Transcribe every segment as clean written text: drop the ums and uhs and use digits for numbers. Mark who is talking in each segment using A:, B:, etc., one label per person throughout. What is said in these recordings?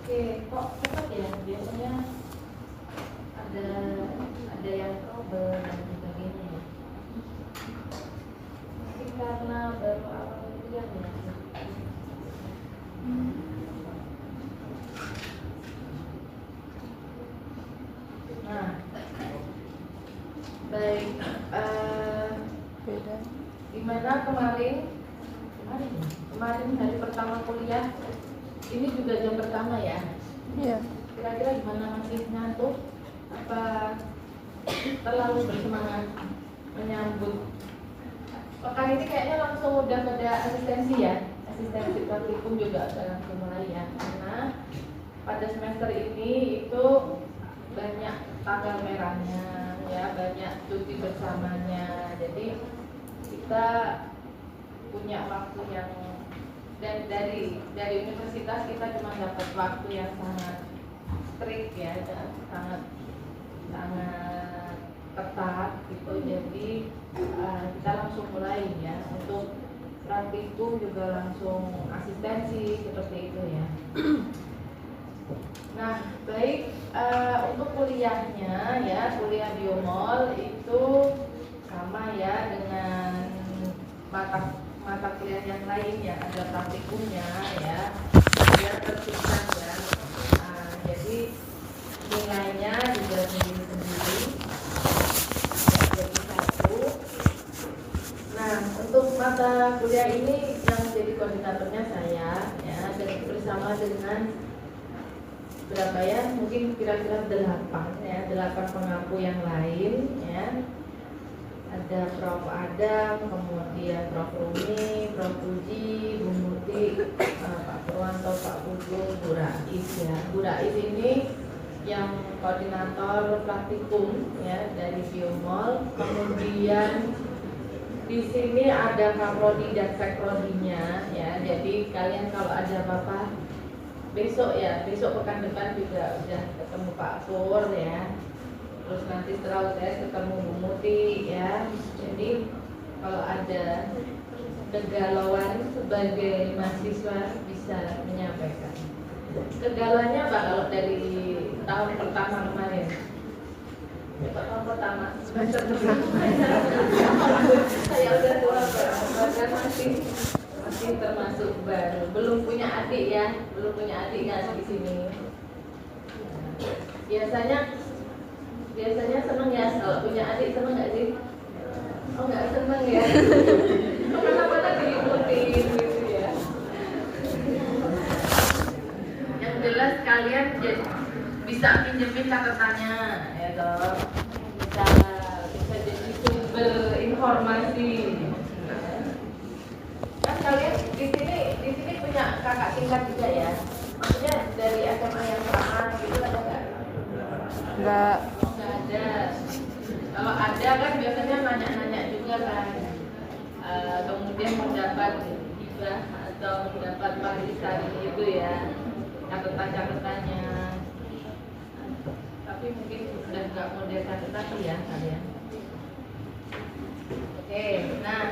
A: Oke, kok cepat ya? Biasanya ada yang trouble dan sebagainya ya. Mungkin karena baru awal kuliah ya. Nah, baik. Gimana kemarin hari pertama kuliah? Ini juga jam pertama ya?
B: Iya.
A: Kira-kira gimana, masih ngantuk? Apa terlalu bersemangat menyambut? Pekan ini kayaknya langsung udah ada asistensi ya? Asistensi praktikum juga udah langsung mulai ya? Karena pada semester ini itu banyak tanggal merahnya ya, banyak cuti bersamanya. Jadi kita punya waktu yang, dan dari universitas kita cuma dapat waktu yang sangat strict ya, dan sangat ketat gitu. Jadi kita langsung mulai ya, untuk praktikum juga langsung asistensi seperti itu ya. Nah, baik, untuk kuliahnya ya, kuliah biomol itu sama ya dengan mata kuliah yang lain ya, ada praktikumnya ya, dia terpisah ya. Jadi nilainya juga sendiri-sendiri, jadi satu. Nah, untuk mata kuliah ini yang jadi koordinatornya saya ya, dan bersama dengan berapa ya, mungkin kira-kira 8 pengampu yang lain ya. Ada Prof. Adam, kemudian Prof. Rumi, Prof. Puji, Bu Muti, Pak Purwanto, Pak Pugung, Bu Rais ya. Bu Rais ini yang koordinator praktikum ya dari Biomol. Kemudian di sini ada Kaprodi dan Sekprodinya ya. Jadi kalian kalau ada apa-apa besok pekan depan juga udah ketemu Pak Pur ya. Terus nanti setelah UTS ketemu Bu Muti ya. Jadi kalau ada kegalauan sebagai mahasiswa bisa menyampaikan. Kegalauannya apa kalau dari tahun pertama kemarin? Tahun pertama semester pertama. Saya udah tua, bahkan masih termasuk baru. Belum punya adik ya, kan di sini. Biasanya seneng ya kalau punya adik, seneng nggak sih? Oh, nggak seneng ya? Kenapa diikutin gitu ya? Yang jelas kalian bisa pinjemin catatannya ya toh, bisa jadi sumber informasi. Kan kalian di sini punya kakak tingkat juga ya? Maksudnya dari SMA yang sama gitu ada nggak?
B: Enggak.
A: Ada. Kalau ada kan biasanya nanya-nanya juga kan, kemudian mendapat hibah atau mendapat warisan gitu ya, catatan-catatannya. Tapi mungkin sudah nggak model catatan ya kalian. Oke, nah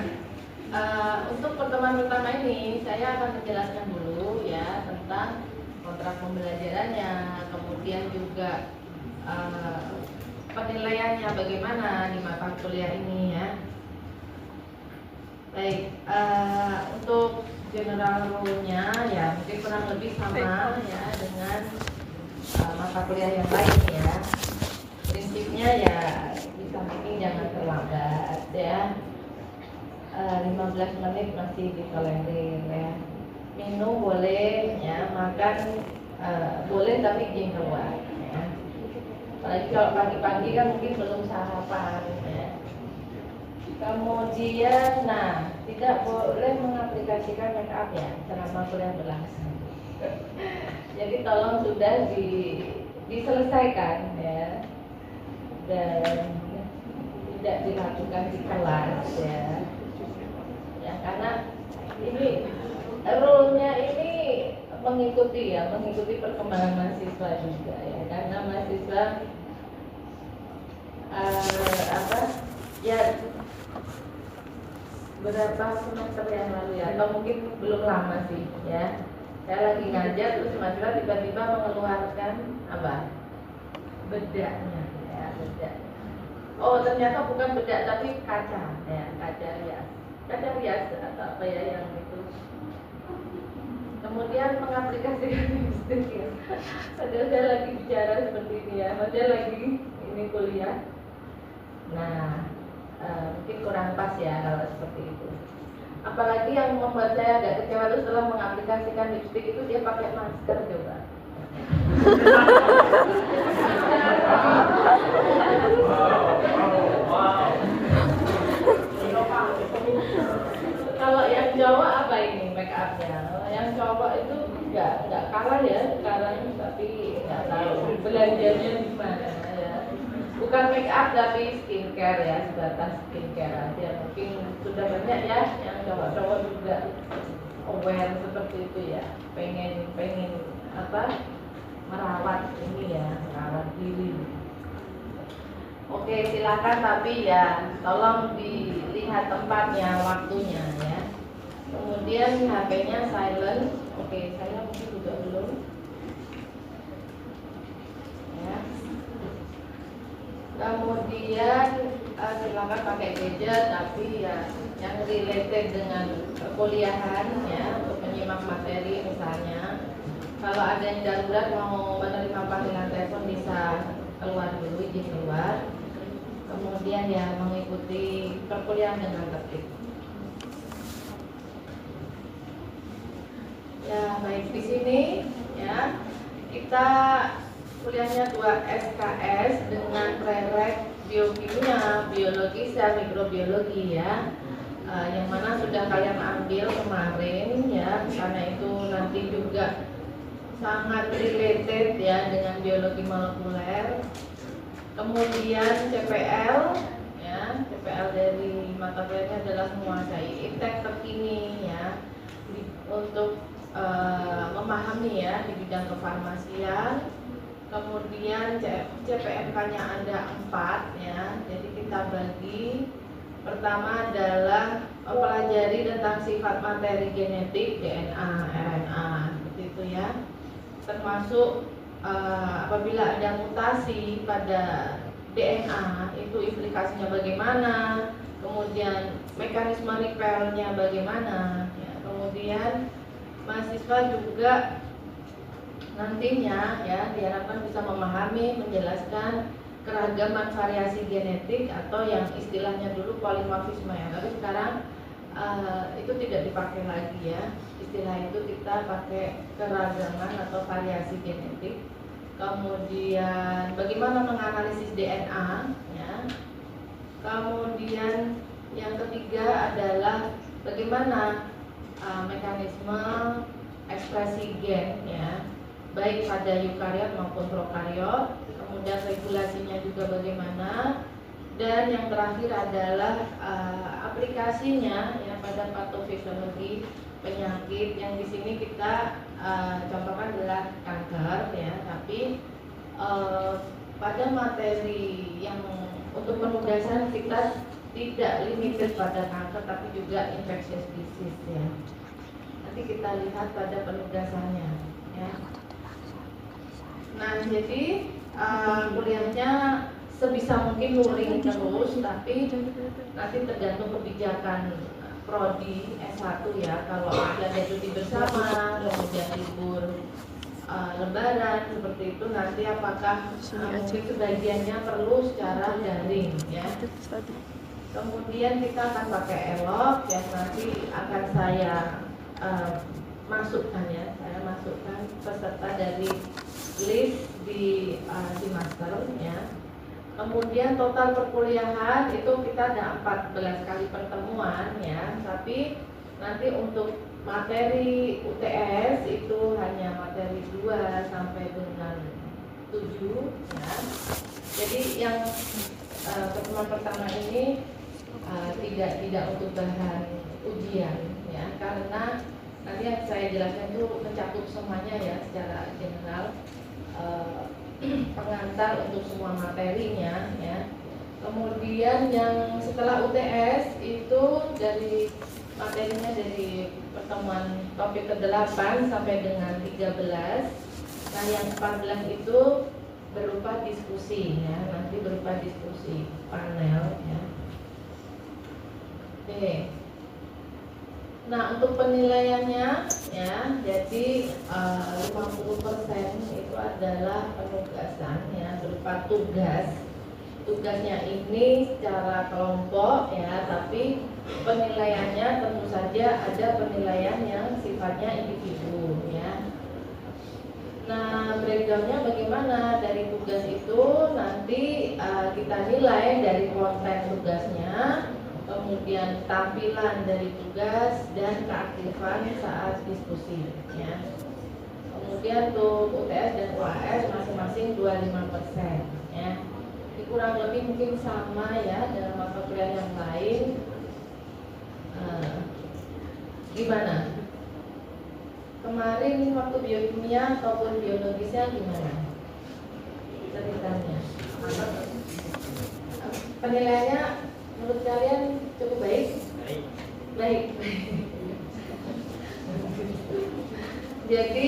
A: untuk pertemuan pertama ini saya akan menjelaskan dulu ya tentang kontrak pembelajarannya, kemudian juga penilaiannya bagaimana di mata kuliah ini ya. Baik, untuk general rule-nya ya mungkin kurang lebih sama ya dengan mata kuliah yang lain ya. Prinsipnya ya bisa meeting jangan terlambat ya. 15 menit masih ditolerir ya. Minum boleh ya, makan boleh tapi izin keluar ya. Apalagi kalau pagi-pagi kan mungkin belum sarapan ya. Kemudian, nah, tidak boleh mengaplikasikan make up ya selama kuliah berlangsung. Jadi tolong sudah diselesaikan ya, dan tidak dilakukan di kelas ya. Ya karena ini rule-nya ini mengikuti perkembangan mahasiswa juga ya, karena mahasiswa ya beberapa semester yang lalu ya, atau mungkin belum lama sih ya, Saya lagi ngajar terus mahasiswa tiba-tiba mengeluarkan apa? Bedaknya, ya bedak. Oh ternyata bukan bedak tapi kaca, ya kaca rias atau apa ya yang itu. Kemudian mengaplikasikan lipstik ya. Padahal saya lagi bicara seperti ini ya, saya lagi ini kuliah. Nah, mungkin kurang pas ya kalau seperti itu. Apalagi yang membuat saya agak kecewa itu setelah mengaplikasikan lipstik itu dia pakai masker coba. Kalau yang cowok apa ini make upnya? Kalau yang cowok itu nggak kalah ya sekarang, tapi nggak tahu belanjanya di mana ya. Bukan make up tapi skincare ya, sebatas skincare aja. Mungkin sudah banyak ya yang cowok-cowok juga aware seperti itu ya. Pengen apa? Merawat ini ya, merawat diri. Oke, silakan tapi ya tolong dilihat tempatnya, waktunya ya. Kemudian HP-nya silent. Oke, saya mungkin juga belum. Ya. Kemudian silakan pakai gadget tapi ya yang related dengan perkuliahan ya, untuk menyimak materi misalnya. Kalau ada yang darurat mau menerima panggilan telepon bisa keluar dulu, izin keluar. Kemudian ya mengikuti perkuliahan dengan tertib. Ya baik, di sini ya kita kuliahnya 2 SKS dengan prerek biokimia, biologi, dan mikrobiologi ya. Yang mana sudah kalian ambil kemarin ya, karena itu nanti juga sangat related ya dengan biologi molekuler. Kemudian CPL ya, CPL dari mata kuliahnya adalah menguasai iptek terkini ya, untuk memahami ya di bidang kefarmasian. Kemudian CPMK-nya ada 4 ya, jadi kita bagi. Pertama adalah mempelajari tentang sifat materi genetik, DNA, RNA, seperti itu ya. Termasuk apabila ada mutasi pada DNA itu implikasinya bagaimana, kemudian mekanisme repairnya bagaimana ya. Kemudian mahasiswa juga nantinya ya diharapkan bisa memahami, menjelaskan keragaman variasi genetik atau yang istilahnya dulu polimorfisme ya, tapi sekarang itu tidak dipakai lagi ya. Istilah itu kita pakai keragaman atau variasi genetik. Kemudian bagaimana menganalisis DNA ya. Kemudian yang ketiga adalah bagaimana mekanisme ekspresi gen ya, baik pada eukariot maupun prokariot. Kemudian regulasinya juga bagaimana. Dan yang terakhir adalah aplikasinya ya pada patofisiologi penyakit, yang di sini kita contohkan adalah kanker ya, tapi pada materi yang untuk penugasan kita tidak limited pada kanker tapi juga infectious disease ya. Nanti kita lihat pada penugasannya ya. Nah jadi kuliahnya sebisa mungkin luring terus, tapi nanti tergantung kebijakan prodi S1 ya. Kalau ada cuti bersama, kemudian libur lebaran seperti itu, nanti apakah mungkin sebagiannya perlu secara daring ya. Kemudian kita akan pakai elok yang nanti akan saya masukkan ya. Saya masukkan peserta dari list di semester ya. Kemudian total perkuliahan itu kita ada 14 kali pertemuan ya, tapi nanti untuk materi UTS itu hanya materi 2 sampai dengan 7 ya. Jadi yang pertemuan pertama ini tidak untuk bahan ujian ya, karena nanti yang saya jelaskan itu mencakup semuanya ya secara general. Pengantar untuk semua materinya ya. Kemudian yang setelah UTS itu dari materinya dari pertemuan topik ke-8 sampai dengan 13. Nah, yang 14 itu berupa diskusi ya, nanti berupa diskusi panel ya. Oke. Nah, untuk penilaiannya ya, jadi 50% itu adalah penugasan ya, berupa tugas. Tugasnya ini secara kelompok ya, tapi penilaiannya tentu saja ada penilaian yang sifatnya individu ya. Nah, breakdownnya bagaimana dari tugas itu nanti kita nilai dari konten tugasnya, kemudian tampilan dari tugas dan keaktifan saat diskusi ya. Kemudian untuk UTS dan UAS masing-masing 25% ya. Ini kurang lebih mungkin sama ya dengan mata kuliah yang lain. Gimana? Kemarin waktu biokimia ataupun biologisnya gimana ceritanya? Penilaiannya menurut kalian cukup baik? Baik. Jadi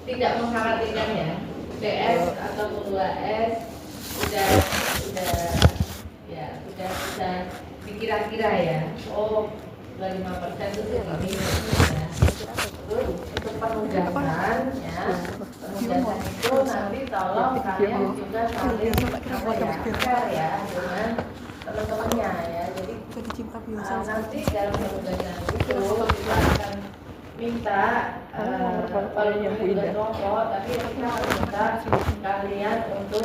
A: tidak mengkhawatirkan ya, DS ataupun 2S sudah bisa dikira-kira ya. Oh, 25% itu segini ya. Terus untuk penugasan ya, penugasan itu nanti tolong kalian juga saling share ya dengan teman-temannya ya. Jadi nanti dalam penugasan itu kita akan minta kalau tugas kelompok, tapi kita harus minta kalian untuk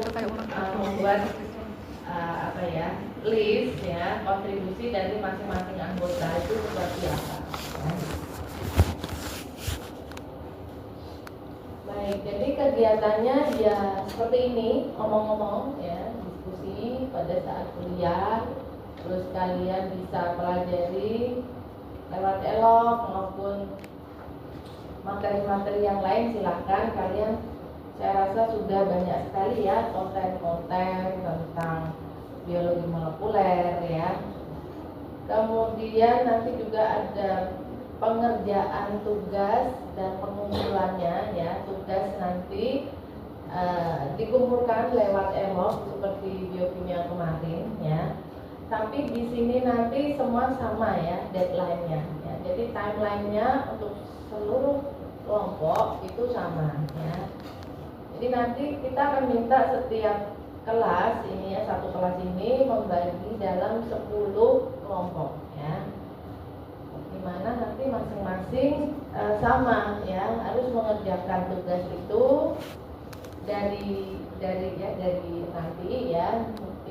A: membuat list ya, kontribusi dari masing-masing anggota itu seperti apa ya. Baik, jadi kegiatannya ya seperti ini, omong-omong ya, diskusi pada saat kuliah. Terus kalian bisa pelajari lewat elok maupun materi-materi yang lain, silahkan kalian. Saya rasa sudah banyak sekali ya konten-konten tentang biologi molekuler ya. Kemudian nanti juga ada pengerjaan tugas dan pengumpulannya ya. Tugas nanti dikumpulkan lewat elok seperti biokimia kemarin ya. Tapi di sini nanti semua sama ya deadline-nya ya. Jadi timeline-nya untuk seluruh kelompok itu sama ya. Jadi nanti kita akan minta setiap kelas ini ya, satu kelas ini membagi dalam 10 kelompok ya. Dimana nanti masing-masing sama ya, harus mengerjakan tugas itu dari nanti ya,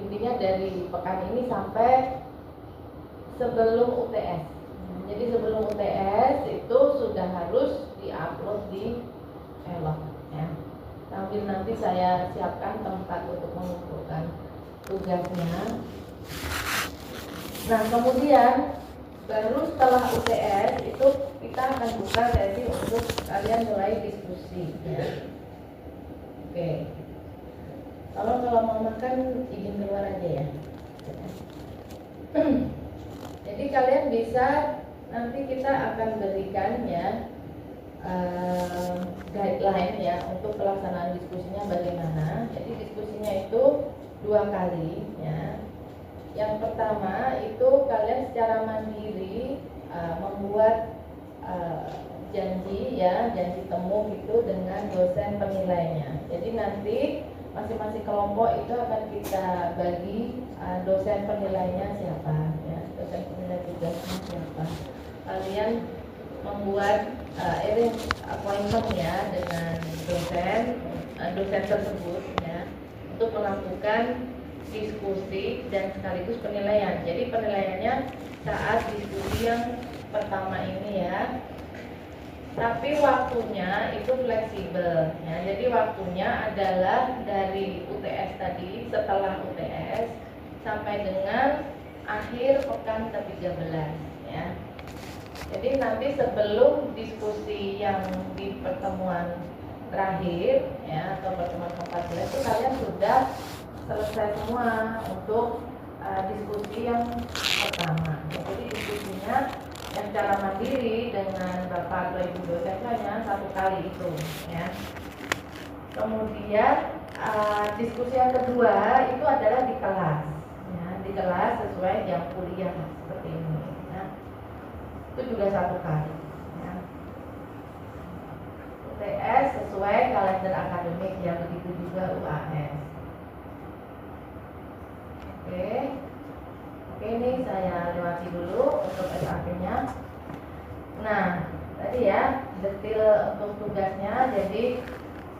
A: intinya dari pekan ini sampai sebelum UTS. Jadi sebelum UTS itu sudah harus diupload di elok ya. Sambil nanti saya siapkan tempat untuk mengumpulkan tugasnya. Nah, kemudian baru setelah UTS itu kita akan buka sesi untuk kalian mulai diskusi ya. Oke. Kalau mau makan izin keluar aja ya. Jadi kalian bisa, nanti kita akan berikan ya guideline ya untuk pelaksanaan diskusinya bagaimana. Jadi diskusinya itu 2 kali ya. Yang pertama itu kalian secara mandiri membuat janji ya, janji temu gitu dengan dosen penilainya. Jadi nanti masing-masing kelompok itu akan kita bagi dosen penilainya siapa ya, dosen penilai tugasnya siapa. Kalian membuat appointment ya dengan dosen tersebut ya, untuk melakukan diskusi dan sekaligus penilaian. Jadi penilaiannya saat diskusi yang pertama ini ya. Tapi waktunya itu fleksibel ya. Jadi waktunya adalah dari UTS tadi, setelah UTS sampai dengan akhir pekan ke-13 ya. Jadi nanti sebelum diskusi yang di pertemuan terakhir ya, atau pertemuan ke-14 itu kalian sudah selesai semua untuk diskusi yang pertama. Jadi diskusinya yang secara mandiri dengan Bapak atau Ibu dosen hanya 1 kali itu ya. Kemudian diskusi yang kedua itu adalah di kelas ya, di kelas sesuai jam kuliah seperti ini ya. Itu juga 1 kali ya. UTS sesuai kalender akademik ya, begitu juga UAS. Oke, ini saya lewati dulu untuk SAP-nya. Nah, tadi ya detail untuk tugasnya. Jadi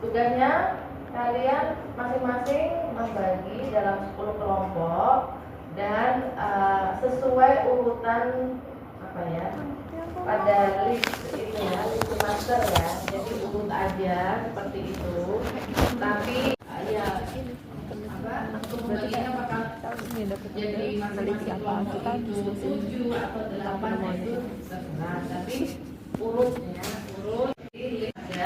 A: tugasnya kalian masing-masing membagi dalam 10 kelompok dan sesuai urutan apa ya, pada list itu ya, list master ya. Jadi urut aja seperti itu. Tapi ya untuk pembagiannya apakah jadi masing-masing kelompok itu 7 atau 8 itu terserah, tapi urutnya urut di list aja.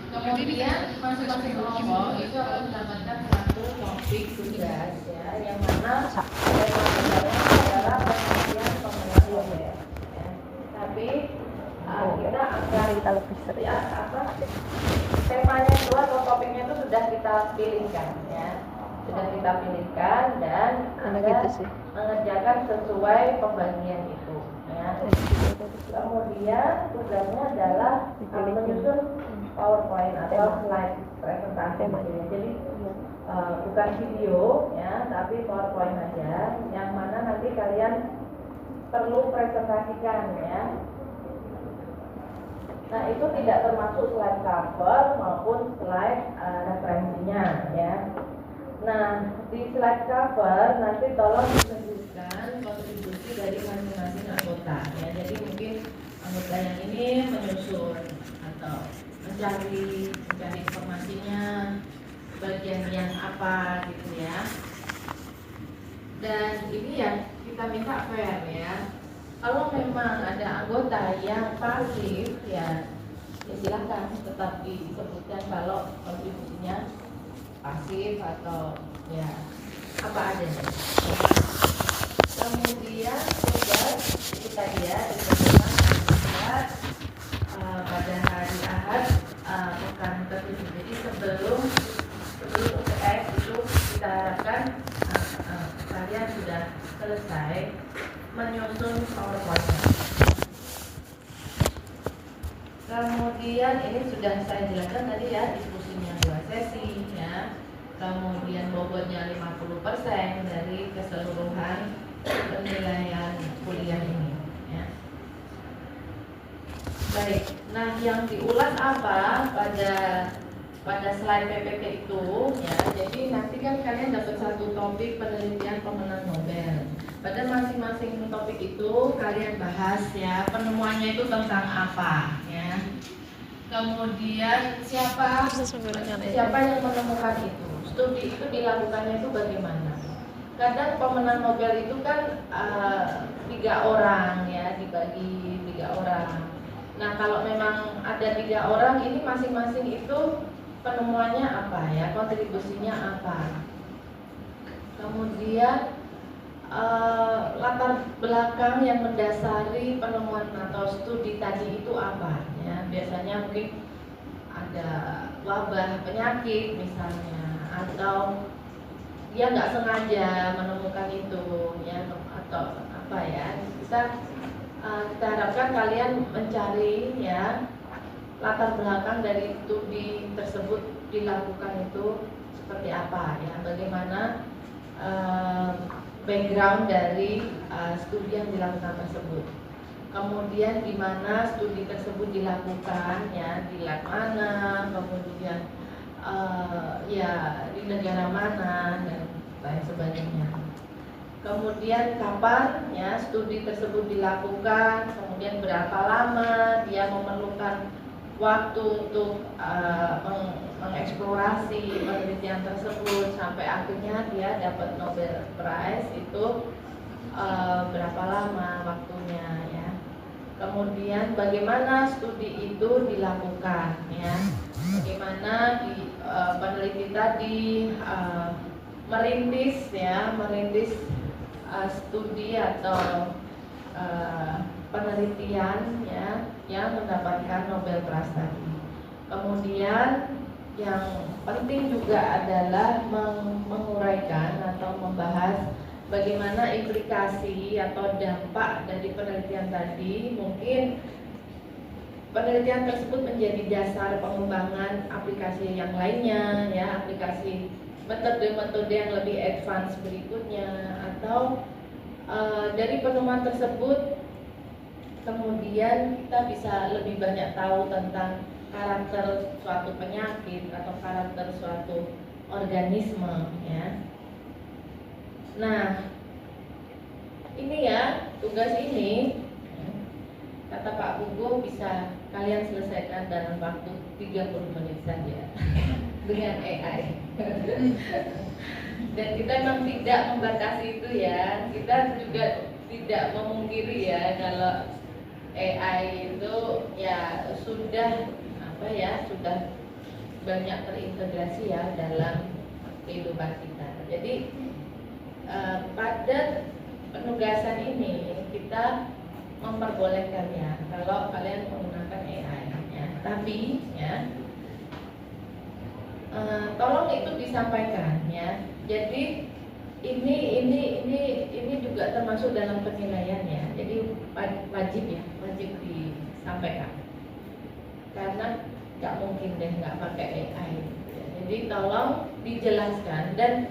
A: Kemudian masing-masing kelompok itu akan mendapatkan 1 topik tugas ya, yang mana temanya adalah penelitian pemenang Nobel ya. Tapi kita akan ya, temanya itu atau topiknya itu sudah kita pilihkan ya, sudah kita pilihkan dan Anda mengerjakan sesuai pembagian itu ya. Kemudian tugasnya adalah menyusun PowerPoint atau slide presentasi gitu ya. Jadi bukan video ya, tapi PowerPoint aja, yang mana nanti kalian perlu presentasikan ya. Nah, itu tidak termasuk slide cover maupun slide referensinya ya. Nah, di slide cover nanti tolong ditunjukkan kontribusi dari masing-masing anggota ya. Jadi mungkin anggota yang ini menyusun atau mencari informasinya bagian yang apa gitu ya. Dan ini yang kita minta fair ya. Kalau memang ada anggota yang pasif ya silakan tetap disebutkan kalau kontribusinya pasif atau ya apa adanya. Kemudian tugas itu tadi ya, pada hari Ahad pekan ke-7. Jadi sebelum UTS itu kita harapkan kalian sudah selesai menyusun PowerPoint. Kemudian ini sudah saya jelaskan tadi ya, diskusinya 2 sesi ya. Kemudian bobotnya 50% dari keseluruhan penilaian kuliah ini ya. Baik, nah yang diulas apa pada slide PPT itu ya. Jadi nanti kan kalian dapat 1 topik penelitian pemenang Nobel. Pada masing-masing topik itu kalian bahas ya, penemuannya itu tentang apa ya. Kemudian siapa yang menemukan itu, studi itu dilakukannya itu bagaimana. Kadang pemenang Nobel itu kan 3 orang ya, dibagi 3 orang. Nah, kalau memang ada 3 orang ini masing-masing itu penemuannya apa ya, kontribusinya apa. Kemudian latar belakang yang mendasari penemuan atau studi tadi itu apa ya. Biasanya mungkin ada wabah penyakit misalnya, atau dia nggak sengaja menemukan itu ya, atau apa ya. Kita harapkan kalian mencari ya latar belakang dari studi tersebut dilakukan itu seperti apa ya, bagaimana background dari studi yang dilakukan tersebut. Kemudian di mana studi tersebut dilakukan ya, di lab mana, kemudian ya di negara mana dan lain sebagainya. Kemudian kapan ya studi tersebut dilakukan, kemudian berapa lama dia memerlukan waktu untuk mengeksplorasi penelitian tersebut sampai akhirnya dia dapat Nobel Prize itu berapa lama waktunya ya. Kemudian bagaimana studi itu dilakukan ya, bagaimana peneliti tadi merintis studi atau penelitian ya yang mendapatkan Nobel Prize tadi. Kemudian yang penting juga adalah menguraikan atau membahas bagaimana implikasi atau dampak dari penelitian tadi. Mungkin penelitian tersebut menjadi dasar pengembangan aplikasi yang lainnya ya, aplikasi metode-metode yang lebih advance berikutnya, atau dari penemuan tersebut kemudian kita bisa lebih banyak tahu tentang karakter suatu penyakit atau karakter suatu organisme ya. Nah, ini ya, tugas ini kata Pak Bugo bisa kalian selesaikan dalam waktu 30 menit saja dengan AI. Dan kita memang tidak membatasi itu ya. Kita juga tidak memungkiri ya kalau AI itu ya sudah sudah banyak terintegrasi ya dalam kehidupan kita. Jadi pada penugasan ini kita memperbolehkan ya kalau kalian menggunakan AI ya. Tapi ya tolong itu disampaikan ya. Jadi ini juga termasuk dalam penilaian ya. Jadi wajib disampaikan. Karena nggak mungkin deh nggak pakai AI. Jadi tolong dijelaskan, dan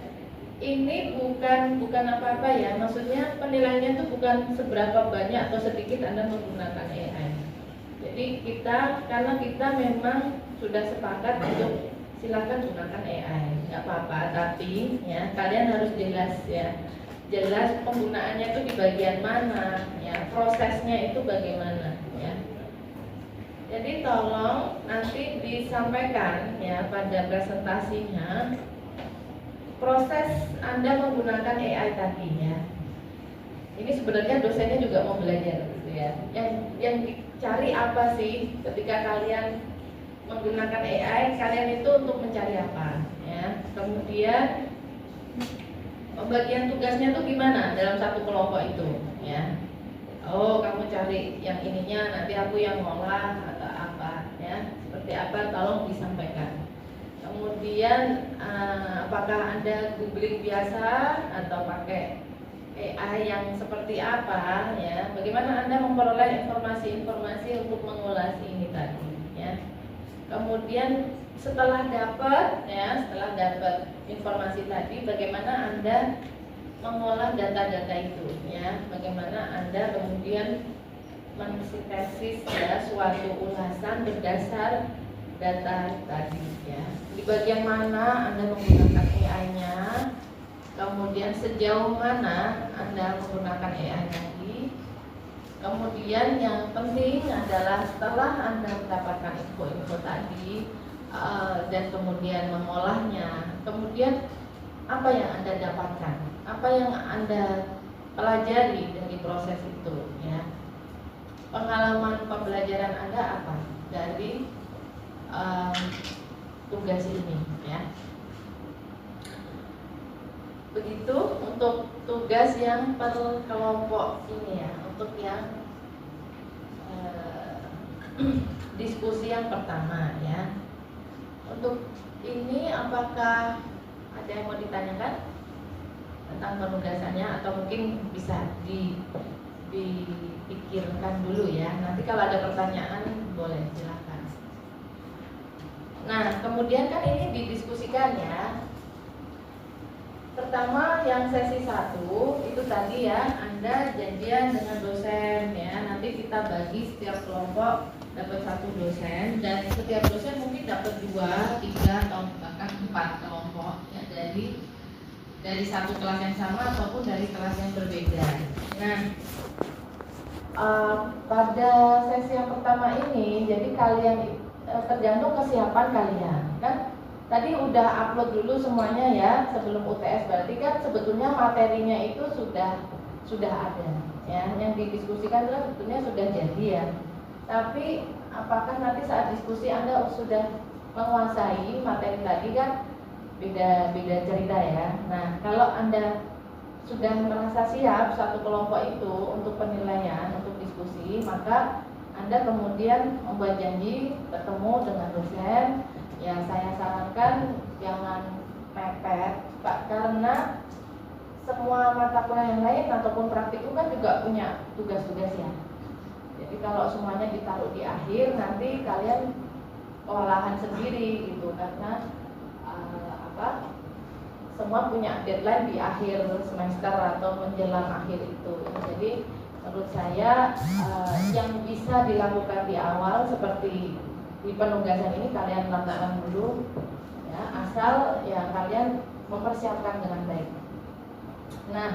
A: ini bukan apa-apa ya. Maksudnya penilaiannya itu bukan seberapa banyak atau sedikit Anda menggunakan AI. Jadi karena kita memang sudah sepakat untuk silakan gunakan AI, nggak apa-apa, tapi ya kalian harus jelas ya, jelas penggunaannya itu di bagian mana ya, prosesnya itu bagaimana ya. Jadi tolong nanti disampaikan ya pada presentasinya proses Anda menggunakan AI tadi ya. Ini sebenarnya dosennya juga mau belajar gitu ya. Yang dicari apa sih ketika kalian menggunakan AI, kalian itu untuk mencari apa ya. Kemudian pembagian tugasnya tuh gimana dalam satu kelompok itu ya. Oh, kamu cari yang ininya, nanti aku yang ngolah atau apa ya. Seperti apa tolong disampaikan. Kemudian apakah Anda googling biasa atau pakai AI yang seperti apa ya. Bagaimana Anda memperoleh informasi-informasi untuk mengulas ini tadi ya. Kemudian setelah dapat informasi tadi, bagaimana Anda mengolah data-data itu ya, bagaimana Anda kemudian mensintesis ya suatu ulasan berdasar data tadi ya. Di bagian mana Anda menggunakan AI-nya, kemudian sejauh mana Anda menggunakan AI tadi. Kemudian yang penting adalah setelah Anda mendapatkan info-info tadi dan kemudian mengolahnya, kemudian apa yang Anda dapatkan, apa yang Anda pelajari dari proses itu ya. Pengalaman pembelajaran Anda apa dari tugas ini ya. Begitu untuk tugas yang per kelompok ini ya, untuk yang diskusi yang pertama ya. Untuk ini apakah ada yang mau ditanyakan tentang penugasannya, atau mungkin bisa dipikirkan dulu ya. Nanti kalau ada pertanyaan boleh silakan. Nah, kemudian kan ini didiskusikan ya. Pertama yang sesi 1 itu tadi ya, Anda janjian dengan dosen ya. Nanti kita bagi setiap kelompok dapat 1 dosen, dan setiap dosen mungkin dapat 2, 3 atau bahkan 4 kelompok ya, dari satu kelas yang sama ataupun dari kelas yang berbeda. Nah, pada sesi yang pertama ini, jadi kalian tergantung kesiapan kalian kan. Tadi udah upload dulu semuanya ya sebelum UTS, berarti kan sebetulnya materinya itu sudah ada ya. Yang didiskusikan itu sebetulnya sudah jadi ya. Tapi apakah nanti saat diskusi Anda sudah menguasai materi tadi kan beda cerita ya. Nah, kalau Anda sudah merasa siap satu kelompok itu untuk penilaian, untuk diskusi, maka Anda kemudian membuat janji bertemu dengan dosen. Ya, saya sarankan jangan mepet, Pak, karena semua mata kuliah yang lain ataupun praktikum kan juga punya tugas-tugas ya. Jadi kalau semuanya ditaruh di akhir, nanti kalian kewalahan sendiri gitu, karena semua punya deadline di akhir semester atau menjelang akhir itu. Jadi menurut saya yang bisa dilakukan di awal seperti di penugasan ini kalian lakukan dulu ya, asal ya kalian mempersiapkan dengan baik. Nah,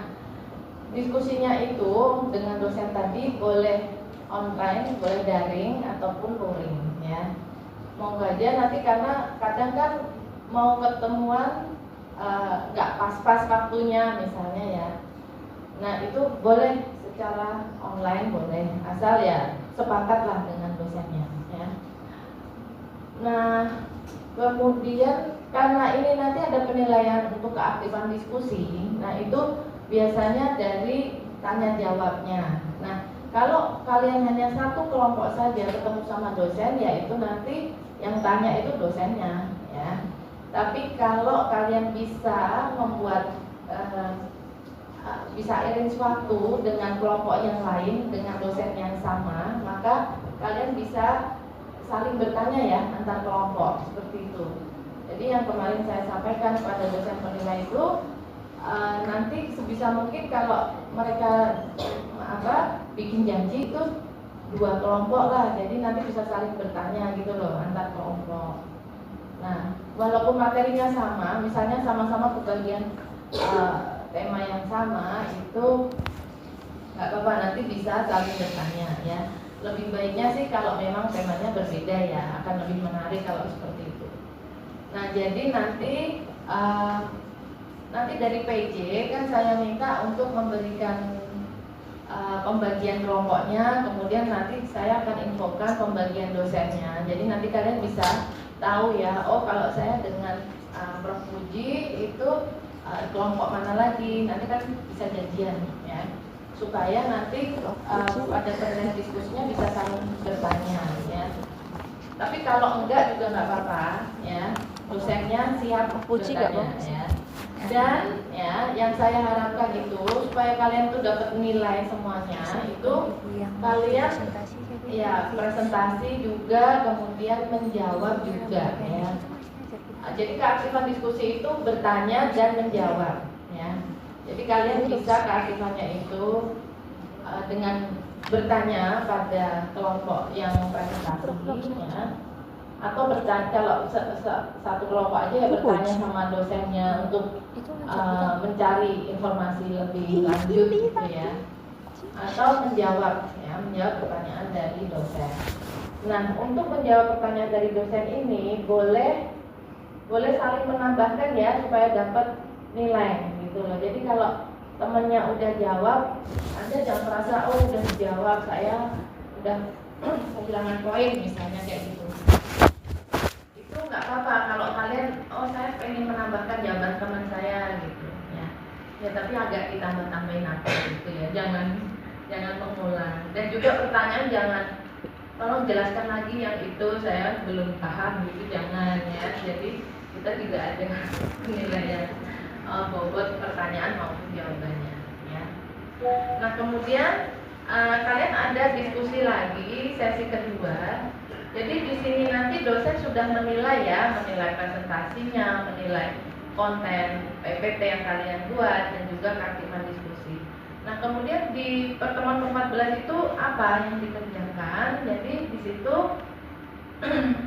A: diskusinya itu dengan dosen tadi boleh online, boleh daring ataupun luring ya. Mau aja nanti, karena kadang kan mau ketemuan nggak pas-pas waktunya misalnya ya. Nah, itu boleh secara online, boleh, asal ya sepakatlah dengan dosennya ya. Nah, kemudian karena ini nanti ada penilaian untuk keaktifan diskusi, nah itu biasanya dari tanya jawabnya. Nah, kalau kalian hanya satu kelompok saja ketemu sama dosen, ya itu nanti yang tanya itu dosennya ya. Tapi kalau kalian bisa membuat bisa arrange waktu dengan kelompok yang lain dengan dosen yang sama, maka kalian bisa saling bertanya ya antar kelompok seperti itu. Jadi yang kemarin saya sampaikan kepada dosen penilai itu nanti sebisa mungkin kalau mereka bikin janji itu 2 kelompok lah, jadi nanti bisa saling bertanya gitu loh antar kelompok. Nah, walaupun materinya sama, misalnya sama-sama kebagian tema yang sama, itu nggak apa-apa, nanti bisa saling bertanya ya. Lebih baiknya sih kalau memang temanya berbeda ya, akan lebih menarik kalau seperti itu. Nah, jadi nanti dari PJ kan saya minta untuk memberikan pembagian kelompoknya, kemudian nanti saya akan infokan pembagian dosennya. Jadi nanti kalian bisa tahu ya, oh kalau saya dengan Prof. Puji itu kelompok mana lagi, nanti kan bisa janjian ya, supaya nanti pada penilaian diskusinya bisa saling bertanya ya. Tapi kalau enggak juga nggak apa-apa ya, dosennya siap bertanya ya. Dan ya, yang saya harapkan itu supaya kalian tuh dapat nilai semuanya itu kalian ya presentasi juga, kemudian menjawab juga ya. Jadi keaktifan diskusi itu bertanya dan menjawab ya. Jadi kalian bisa keaktifannya itu dengan bertanya pada kelompok yang presentasi ya, atau bertanya kalau satu kelompok aja ya bertanya sama dosennya untuk mencari informasi lebih lanjut gitu ya, atau menjawab pertanyaan dari dosen. Nah, untuk menjawab pertanyaan dari dosen ini boleh saling menambahkan ya supaya dapat nilai gitu loh. Jadi kalau temennya udah jawab, Anda jangan merasa oh udah dijawab, saya udah kehilangan poin misalnya kayak gitu. Itu nggak apa-apa kalau kalian saya pengen menambahkan jawaban teman saya gitu ya. Ya tapi agak ditambah-tambahin aja gitu ya. Jangan mengulang. Dan juga pertanyaan jangan tolong jelaskan lagi yang itu saya belum paham gitu, jangan ya. Jadi kita tidak ada penilaian bobot pertanyaan maupun jawabannya ya. Nah, kemudian kalian ada diskusi lagi sesi kedua. Jadi di sini nanti dosen sudah menilai presentasinya, menilai konten PPT yang kalian buat dan juga keaktifan diskusi. Nah, kemudian di pertemuan ke-14 itu apa yang dikerjakan? Jadi di situ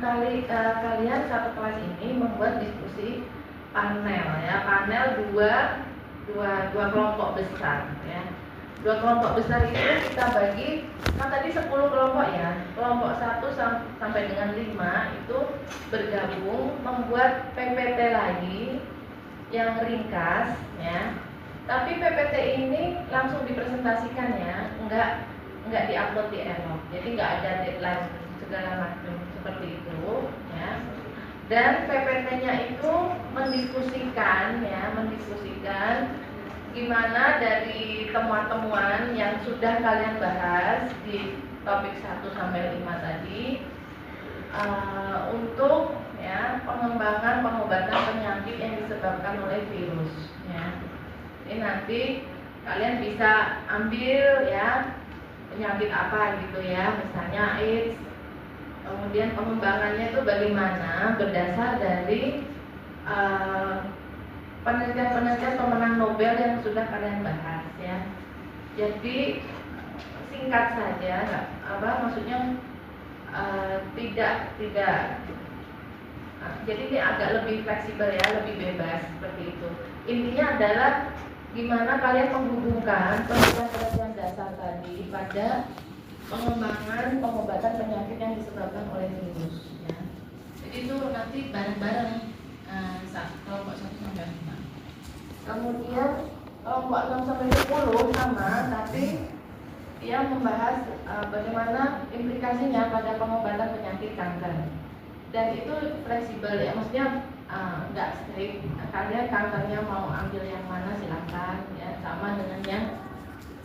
A: kalian satu kelas ini membuat diskusi panel ya, panel dua kelompok besar ya. 2 kelompok besar itu kita bagi, kan tadi 10 kelompok ya, kelompok 1 sampai dengan 5 itu bergabung membuat PPT lagi yang ringkas ya. Tapi PPT ini langsung dipresentasikan ya, enggak diupload di Elok, jadi enggak ada deadline segala macam seperti itu ya. Dan PPT-nya itu mendiskusikan gimana dari temuan-temuan yang sudah kalian bahas di topik 1 sampai 5 tadi, untuk ya pengembangan pengobatan penyakit yang disebabkan oleh virus ya. Ini nanti kalian bisa ambil ya penyakit apa gitu ya, misalnya AIDS. Kemudian pengembangannya itu bagaimana berdasar dari penelitian-penelitian pemenang Nobel yang sudah kalian bahas ya. Jadi singkat saja, maksudnya tidak jadi ini agak lebih fleksibel ya, lebih bebas seperti itu. Intinya adalah gimana kalian menghubungkan penelitian dasar tadi pada pengembangan pengobatan penyakit yang disebabkan oleh virus ya. Jadi itu nanti bareng-bareng kelompok 1 sampai 5. Kemudian kelompok 6 sampai 10 sama, tapi dia membahas bagaimana implikasinya pada pengobatan penyakit kanker. Dan itu fleksibel ya, maksudnya nggak strict. Kalian kankernya mau ambil yang mana silakan ya, sama dengan yang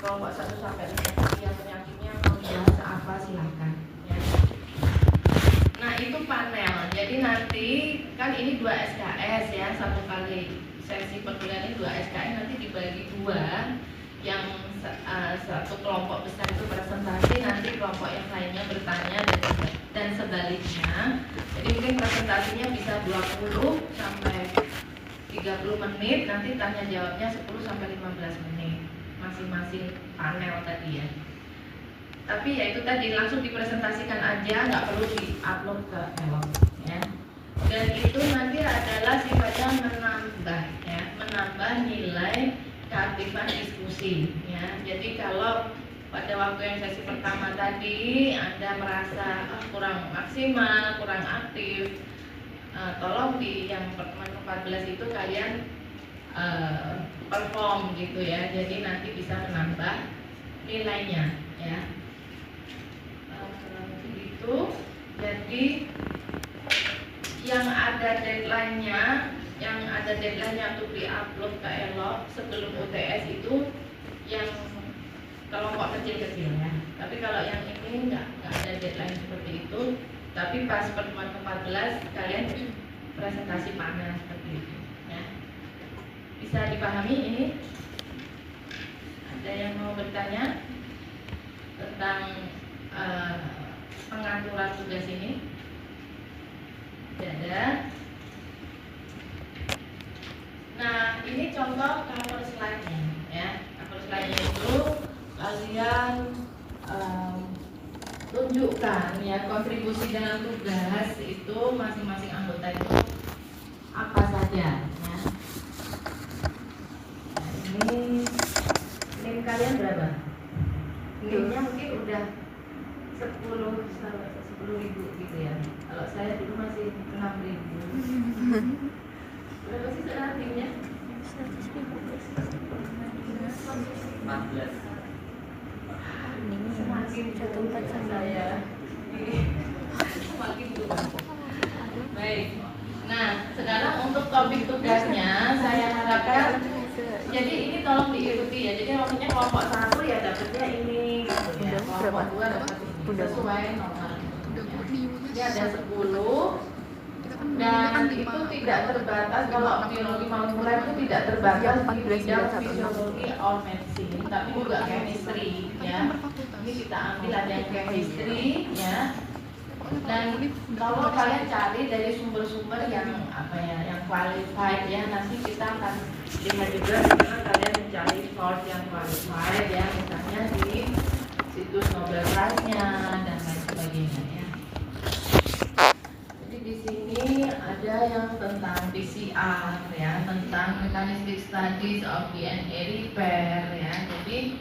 A: kelompok 1 sampai 5 yang penyakitnya mau dibahas apa silakan ya. Nah itu panel, jadi nanti kan ini 2 SKS ya, satu kali sesi perkuliahan ini 2 SKS, nanti dibagi 2, yang satu kelompok besar itu presentasi, nanti kelompok yang lainnya bertanya dan sebaliknya. Jadi mungkin presentasinya bisa 20 sampai 30 menit, nanti tanya jawabnya 10 sampai 15 menit masing-masing panel tadi ya. Tapi ya itu tadi langsung dipresentasikan aja, nggak perlu di-upload ke Elok ya. Dan itu nanti adalah sifatnya menambah ya, menambah nilai keaktifan diskusi ya. Jadi kalau pada waktu yang sesi pertama tadi Anda merasa kurang maksimal, kurang aktif, tolong di yang pertemuan 14 itu kalian perform gitu ya. Jadi nanti bisa menambah nilainya ya. Begitu. Jadi yang ada deadline-nya untuk di-upload ke Elok sebelum UTS itu yang kelompok kecil-kecil ya. Tapi kalau yang ini nggak ada deadline seperti itu. Tapi pas pertemuan ke-14 kalian presentasi panel seperti itu ya. Bisa dipahami ini? Ada yang mau bertanya tentang pengaturan tugas ini? Tidak ada. Nah, ini contoh cover slide-nya ya. Cover slide-nya itu kalian tunjukkan ya kontribusi dalam tugas itu masing-masing anggota itu apa saja ya. Nah, ini NIM kalian berapa? NIM-nya mungkin udah 10.000 gitu ya. Kalau saya dulu masih 6.000. Berapa sih sekarang NIM-nya? 14. Semakin catatan saya semakin lupa. Baik. Nah, sekarang untuk topik tugasnya saya harapkan, jadi ini tolong diikuti ya. Jadi maksudnya kelompok 1 ya dapatnya ini gitu ya. Kelompok 2 dapat ini sesuai nomor. Ini ada 10. Dan itu tidak terbatas, kalau biologi molekuler itu tidak terbatas di bidang fisiologi or medicine, tapi juga chemistry ya. Ini kita ambil ada yang chemistry ya. Dan kalau kalian cari dari sumber-sumber yang yang qualified ya, nanti kita akan lihat juga bagaimana kalian mencari source yang qualified ya, misalnya di situs Nobel Prize-nya dan lain sebagainya ya. Di sini ada yang tentang PCR ya, tentang mechanistic studies of DNA repair ya. Jadi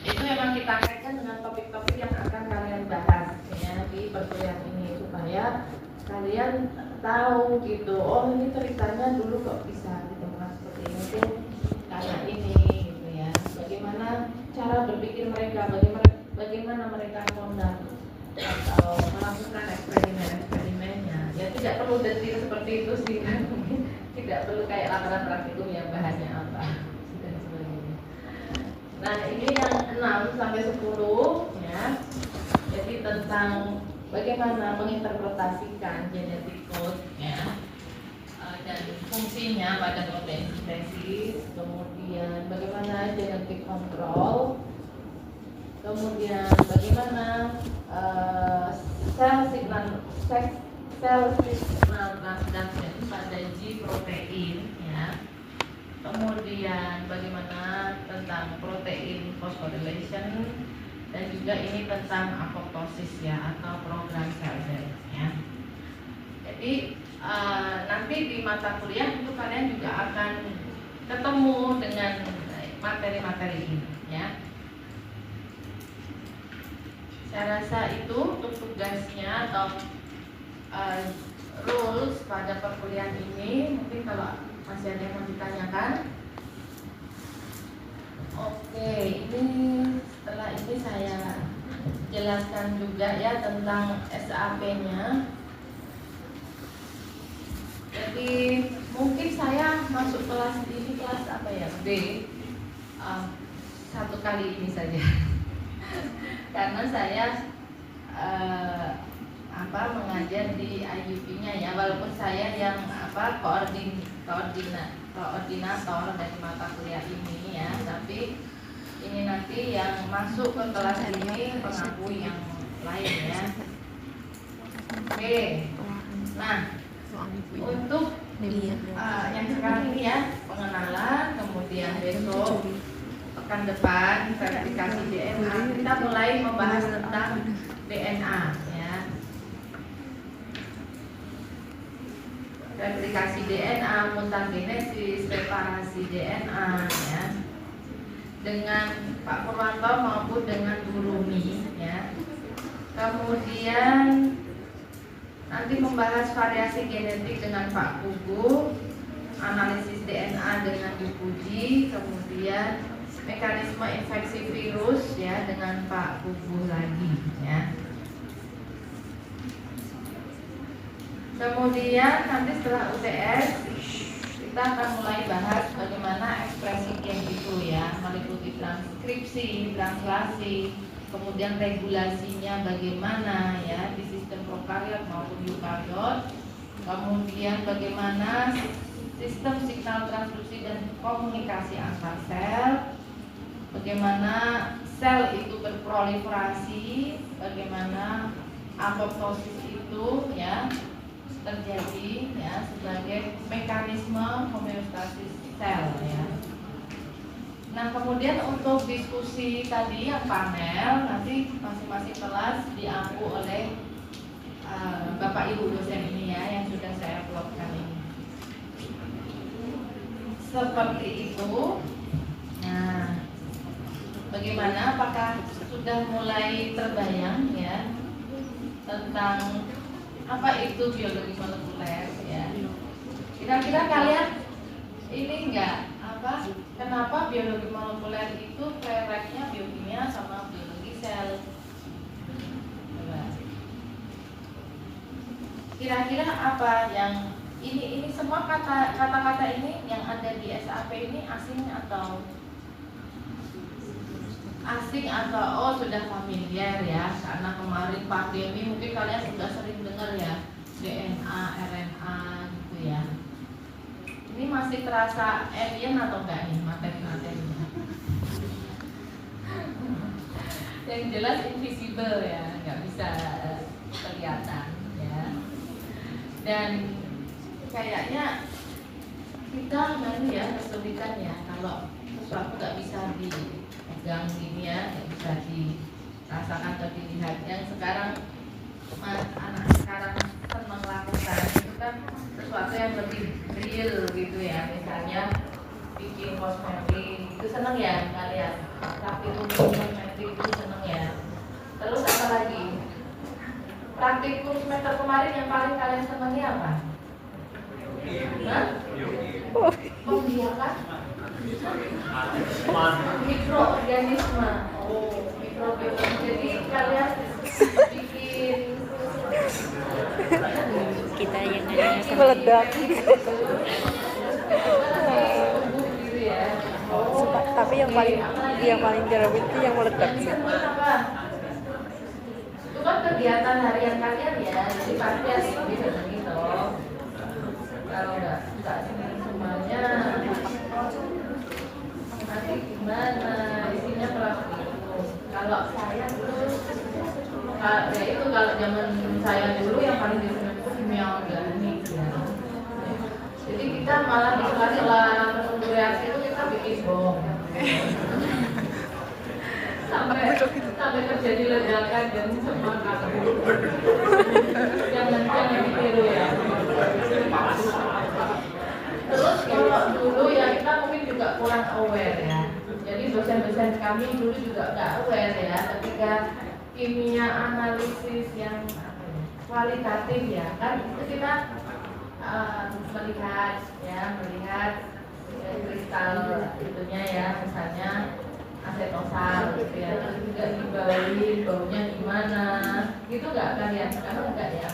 A: itu memang kita kaitkan dengan topik-topik yang akan kalian bahas ya di perkuliahan ini supaya kalian tahu gitu. Oh ini ceritanya dulu kok bisa ditemukan seperti ini tuh kayak ini gitu ya. Bagaimana cara berpikir mereka, bagaimana mereka conduct atau melakukan eksperimennya ya, tidak perlu detail seperti itu sih kan, mungkin tidak perlu kayak laporan praktikum yang bahasnya apa dan sebagainya. Nah, ini yang 6 sampai 10 ya. Jadi tentang bagaimana menginterpretasikan genetic code ya. Dan fungsinya pada protein sintesis, kemudian bagaimana genetic control, kemudian bagaimana sel signal transduction pada G protein ya. Kemudian bagaimana tentang protein phosphorylation, dan juga ini tentang apoptosis ya, atau program cell death ya. Jadi nanti di mata kuliah itu kalian juga akan ketemu dengan materi-materi ini ya. Saya rasa itu untuk tugasnya atau rules pada perkuliahan ini. Mungkin kalau masih ada yang mau ditanyakan. Oke, ini setelah ini saya jelaskan juga ya tentang SAP-nya. Jadi mungkin saya masuk kelas ini, kelas apa ya, B, satu kali ini saja. Karena saya mengajar di IUP-nya ya, walaupun saya yang koordinator dari mata kuliah ini ya, tapi ini nanti yang masuk ke kelas ini pengaku yang lain ya. Oke. Nah, untuk yang sekarang ini ya, pengenalan, kemudian besok pekan depan verifikasi DNA, kita mulai membahas tentang DNA ya. Verifikasi DNA, mutagenesis, reparasi DNA ya, dengan Pak Purwanto maupun dengan Bu Rumi ya. Kemudian nanti membahas variasi genetik dengan Pak Pugu, analisis DNA dengan Bu Puji, kemudian mekanisme infeksi virus ya dengan Pak Pugu lagi ya. Kemudian nanti setelah UTS kita akan mulai bahas bagaimana ekspresi gen itu ya, meliputi transkripsi, translasi, kemudian regulasinya bagaimana ya di sistem prokariot maupun eukariot, kemudian bagaimana sistem signal transduksi dan komunikasi antar sel, bagaimana sel itu berproliferasi, bagaimana apoptosis itu ya terjadi ya sebagai mekanisme homeostasis sel ya. Nah, kemudian untuk diskusi tadi yang panel, nanti masing-masing kelas diampu oleh Bapak Ibu dosen ini ya, yang sudah saya plotkan ini. Seperti itu. Nah, bagaimana? Apakah sudah mulai terbayang ya tentang apa itu biologi molekuler ya? Kira-kira kalian ini enggak kenapa biologi molekuler itu prereknya biokimia sama biologi sel? Kira-kira apa yang ini semua kata-kata ini yang ada di SAP ini asing atau sudah familiar ya, karena kemarin pandemi mungkin kalian sudah sering dengar ya DNA, RNA gitu ya. Ini masih terasa alien atau enggak nih materi-materinya? Yang jelas invisible ya, nggak bisa kelihatan ya. Dan kayaknya kita nanti ya kesulitan ya kalau sesuatu nggak bisa dipegang gini ya, nggak bisa dirasakan atau dilihat. Yang sekarang anak sekarang senang lakukan itu kan sesuatu yang lebih real gitu ya, misalnya bikin kosmetik itu seneng ya kalian, tapi kosmetik itu seneng ya. Terus apa lagi? Praktikum semester kemarin yang paling kalian senangi apa? Pembiakan mikroorganisme. Mikrobiologi. Jadi kalian bikin
C: kita yang ada
B: meledak.
A: gitu ya.
B: Tapi yang paling jarang itu yang meledak sih.
A: Apa? Itu kan kegiatan harian kalian ya, jadi pasti ada yang bisa begitu. Kalau nggak semuanya, nanti gimana? Isinya pelaku. Kalau saya dulu, ya itu kalau zaman saya dulu yang paling disenang itu kimia organik ya. Jadi kita malah di sela-sela menunggu reaksi itu kita bikin bom. sampai terjadi ledakan dan semua kabur. Jangan ditiru ya. Terus kalau dulu ya kita mungkin juga kurang aware ya. Jadi dosen-dosen kami dulu juga nggak aware ya ketika kimia analisis yang kualitatif ya kan itu kita melihat kristal itunya ya misalnya asetosal gitu ya terus juga dibauin baunya gimana gitu nggak kan ya karena enggak ya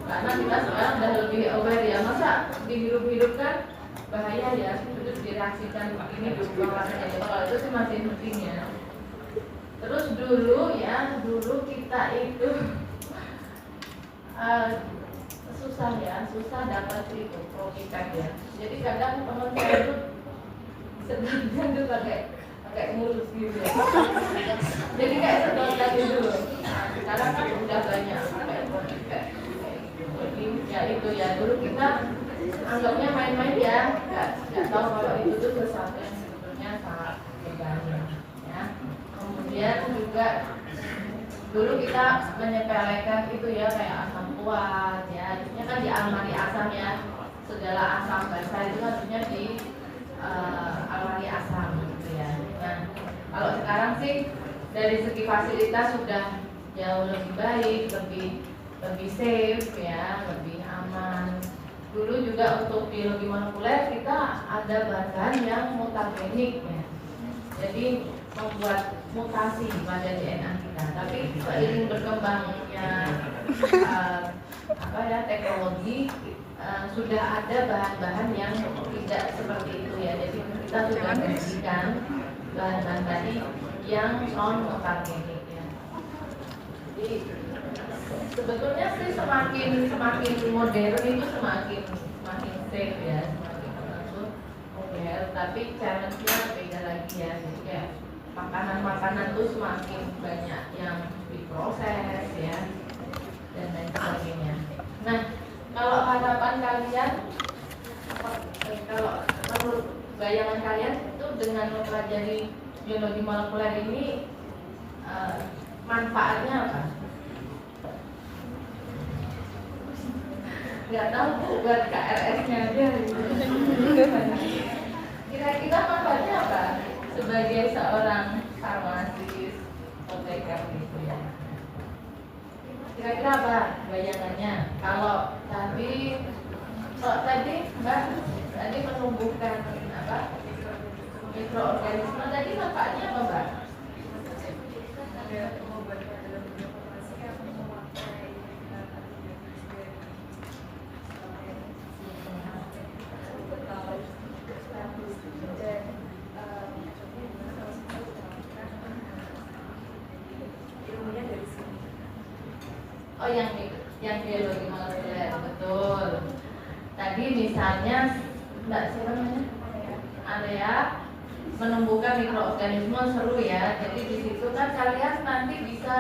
A: karena kita sekarang udah lebih aware ya masa dihirup-hirup kan bahaya ya terus direaksikan ini berubah warnanya gitu kalau itu sih masih penting ya. Terus dulu kita itu susah dapat itu propikat ya. Jadi kadang teman saya itu sebenarnya tuh pakai mulus gitu ya. Jadi kayak sedotan gitu. Nah, sekarang kan udah banyak pakai propikat. Jadi ya itu ya dulu kita anggapnya main-main ya, nggak tahu kalau itu tuh sesuatu yang sebetulnya sangat berbahaya ya. Kemudian juga dulu kita menyepelekan itu ya kayak asam kuat ya, harusnya kan di almari asam ya, segala asam basah itu harusnya di almari asam gitu ya. Nah kalau sekarang sih dari segi fasilitas sudah jauh lebih baik, lebih safe ya, lebih aman. Dulu juga untuk biologi molekuler kita ada bahan yang mutagenik ya, jadi membuat mutasi pada DNA kita. Tapi seiring berkembangnya teknologi sudah ada bahan-bahan yang tidak seperti itu ya. Jadi kita sudah memberikan bahan-bahan tadi yang non mutagenik ya. Jadi sebetulnya sih semakin modern itu semakin safe ya, semakin modern. Tapi challenge-nya beda lagi ya. Jadi kayak makanan tuh semakin banyak yang diproses ya dan lain sebagainya. Nah kalau harapan kalian, kalau menurut bayangan kalian itu dengan mempelajari biologi molekuler ini manfaatnya apa? Nggak tahu Bu, buat KRS-nya aja kira-kira manfaatnya apa sebagai seorang farmasis apoteker gitu ya, kira-kira apa bayangannya? Kalau tadi Mbak tadi menumbuhkan mikroorganisme, tadi manfaatnya apa Mbak? Oh yang biologi molekuler betul. Tadi misalnya Mbak siapa namanya? Area menumbuhkan mikroorganisme seru ya. Jadi di situ kan kalian nanti bisa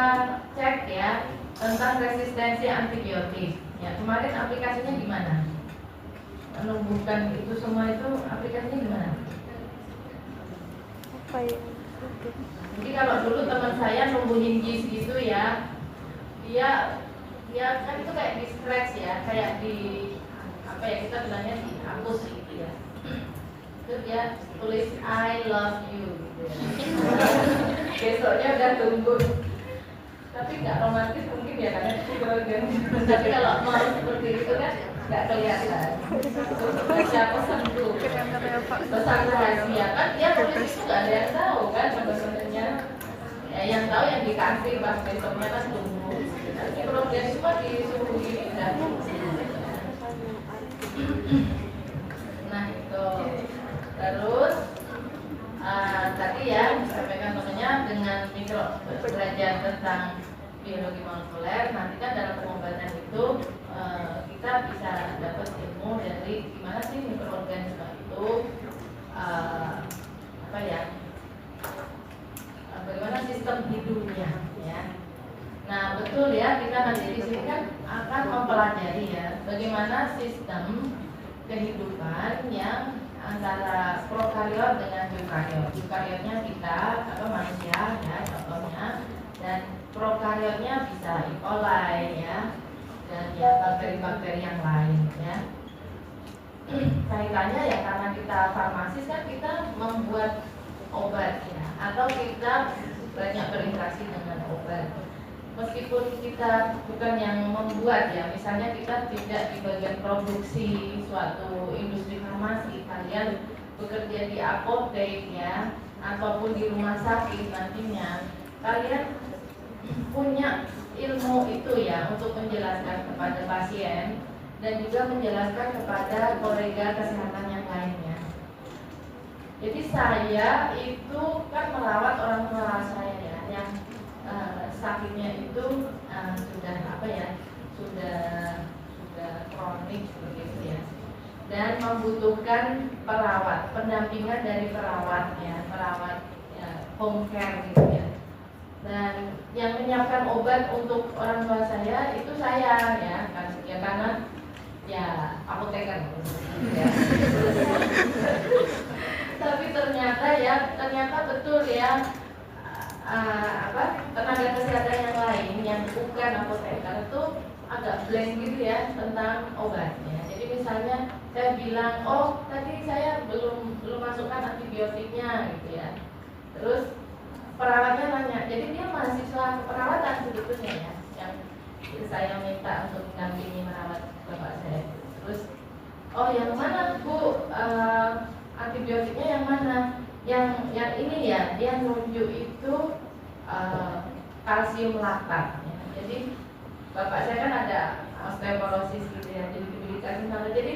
A: cek ya tentang resistensi antibiotik. Ya kemarin aplikasinya gimana? Menumbuhkan itu semua itu aplikasinya gimana?
B: Apa ya?
A: Jadi kalau dulu teman saya numbuhin yeast gitu ya, dia kan itu kayak di scratch ya, kayak di kita bilangnya di hapus gitu ya. Terus dia tulis I love you gitu ya. Besoknya udah tumbuh. Tapi nggak romantis mungkin ya karena itu keluarga. Tapi kalau mau seperti itu kan nggak kelihatan. Baca pesan tuh, pesan rahasia kan dia tulis itu nggak ada yang tahu kan sebenarnya. Ya, yang tahu yang dikasih pas besoknya kan tumbuh. Tapi kalau dia semua disuruh gini udah. Nah itu terus bagaimana sistem kehidupan yang antara prokariot dengan eukariot. Eukariotnya kita manusia ya contohnya, dan prokariotnya bisa E. coli ya, dan ya bakteri-bakteri yang lain ya. Kaitannya ya karena kita farmasis kan kita membuat obat ya, atau kita banyak berinteraksi dengan obat. Meskipun kita bukan yang membuat ya, misalnya kita tidak di bagian produksi suatu industri farmasi, kalian bekerja di apotek ya, ataupun di rumah sakit nantinya, kalian punya ilmu itu ya untuk menjelaskan kepada pasien dan juga menjelaskan kepada kolega kesehatan yang lainnya. Jadi saya itu kan merawat orang tua saya ya, yang sakitnya itu sudah sudah kronik seperti itu ya, dan membutuhkan perawat, pendampingan dari perawat ya, home care gitu ya. Dan yang menyiapkan obat untuk orang tua saya itu saya ya, karena ya apoteker ya. Tapi ternyata betul ya, tenaga kesehatan yang lain yang bukan apoteker itu agak blank gitu ya tentang obatnya. Jadi misalnya saya bilang, oh tadi saya belum masukkan antibiotiknya gitu ya. Terus perawatnya nanya, jadi dia mahasiswa keperawatan sebetulnya ya, yang saya minta untuk mendampingi merawat bapak saya. Terus, oh yang mana Bu, antibiotiknya yang mana? Yang ini ya, dia nunjuk itu kalsium laktat ya. Jadi bapak saya kan ada osteoporosis gitu ya, jadi diberikan misalnya. Jadi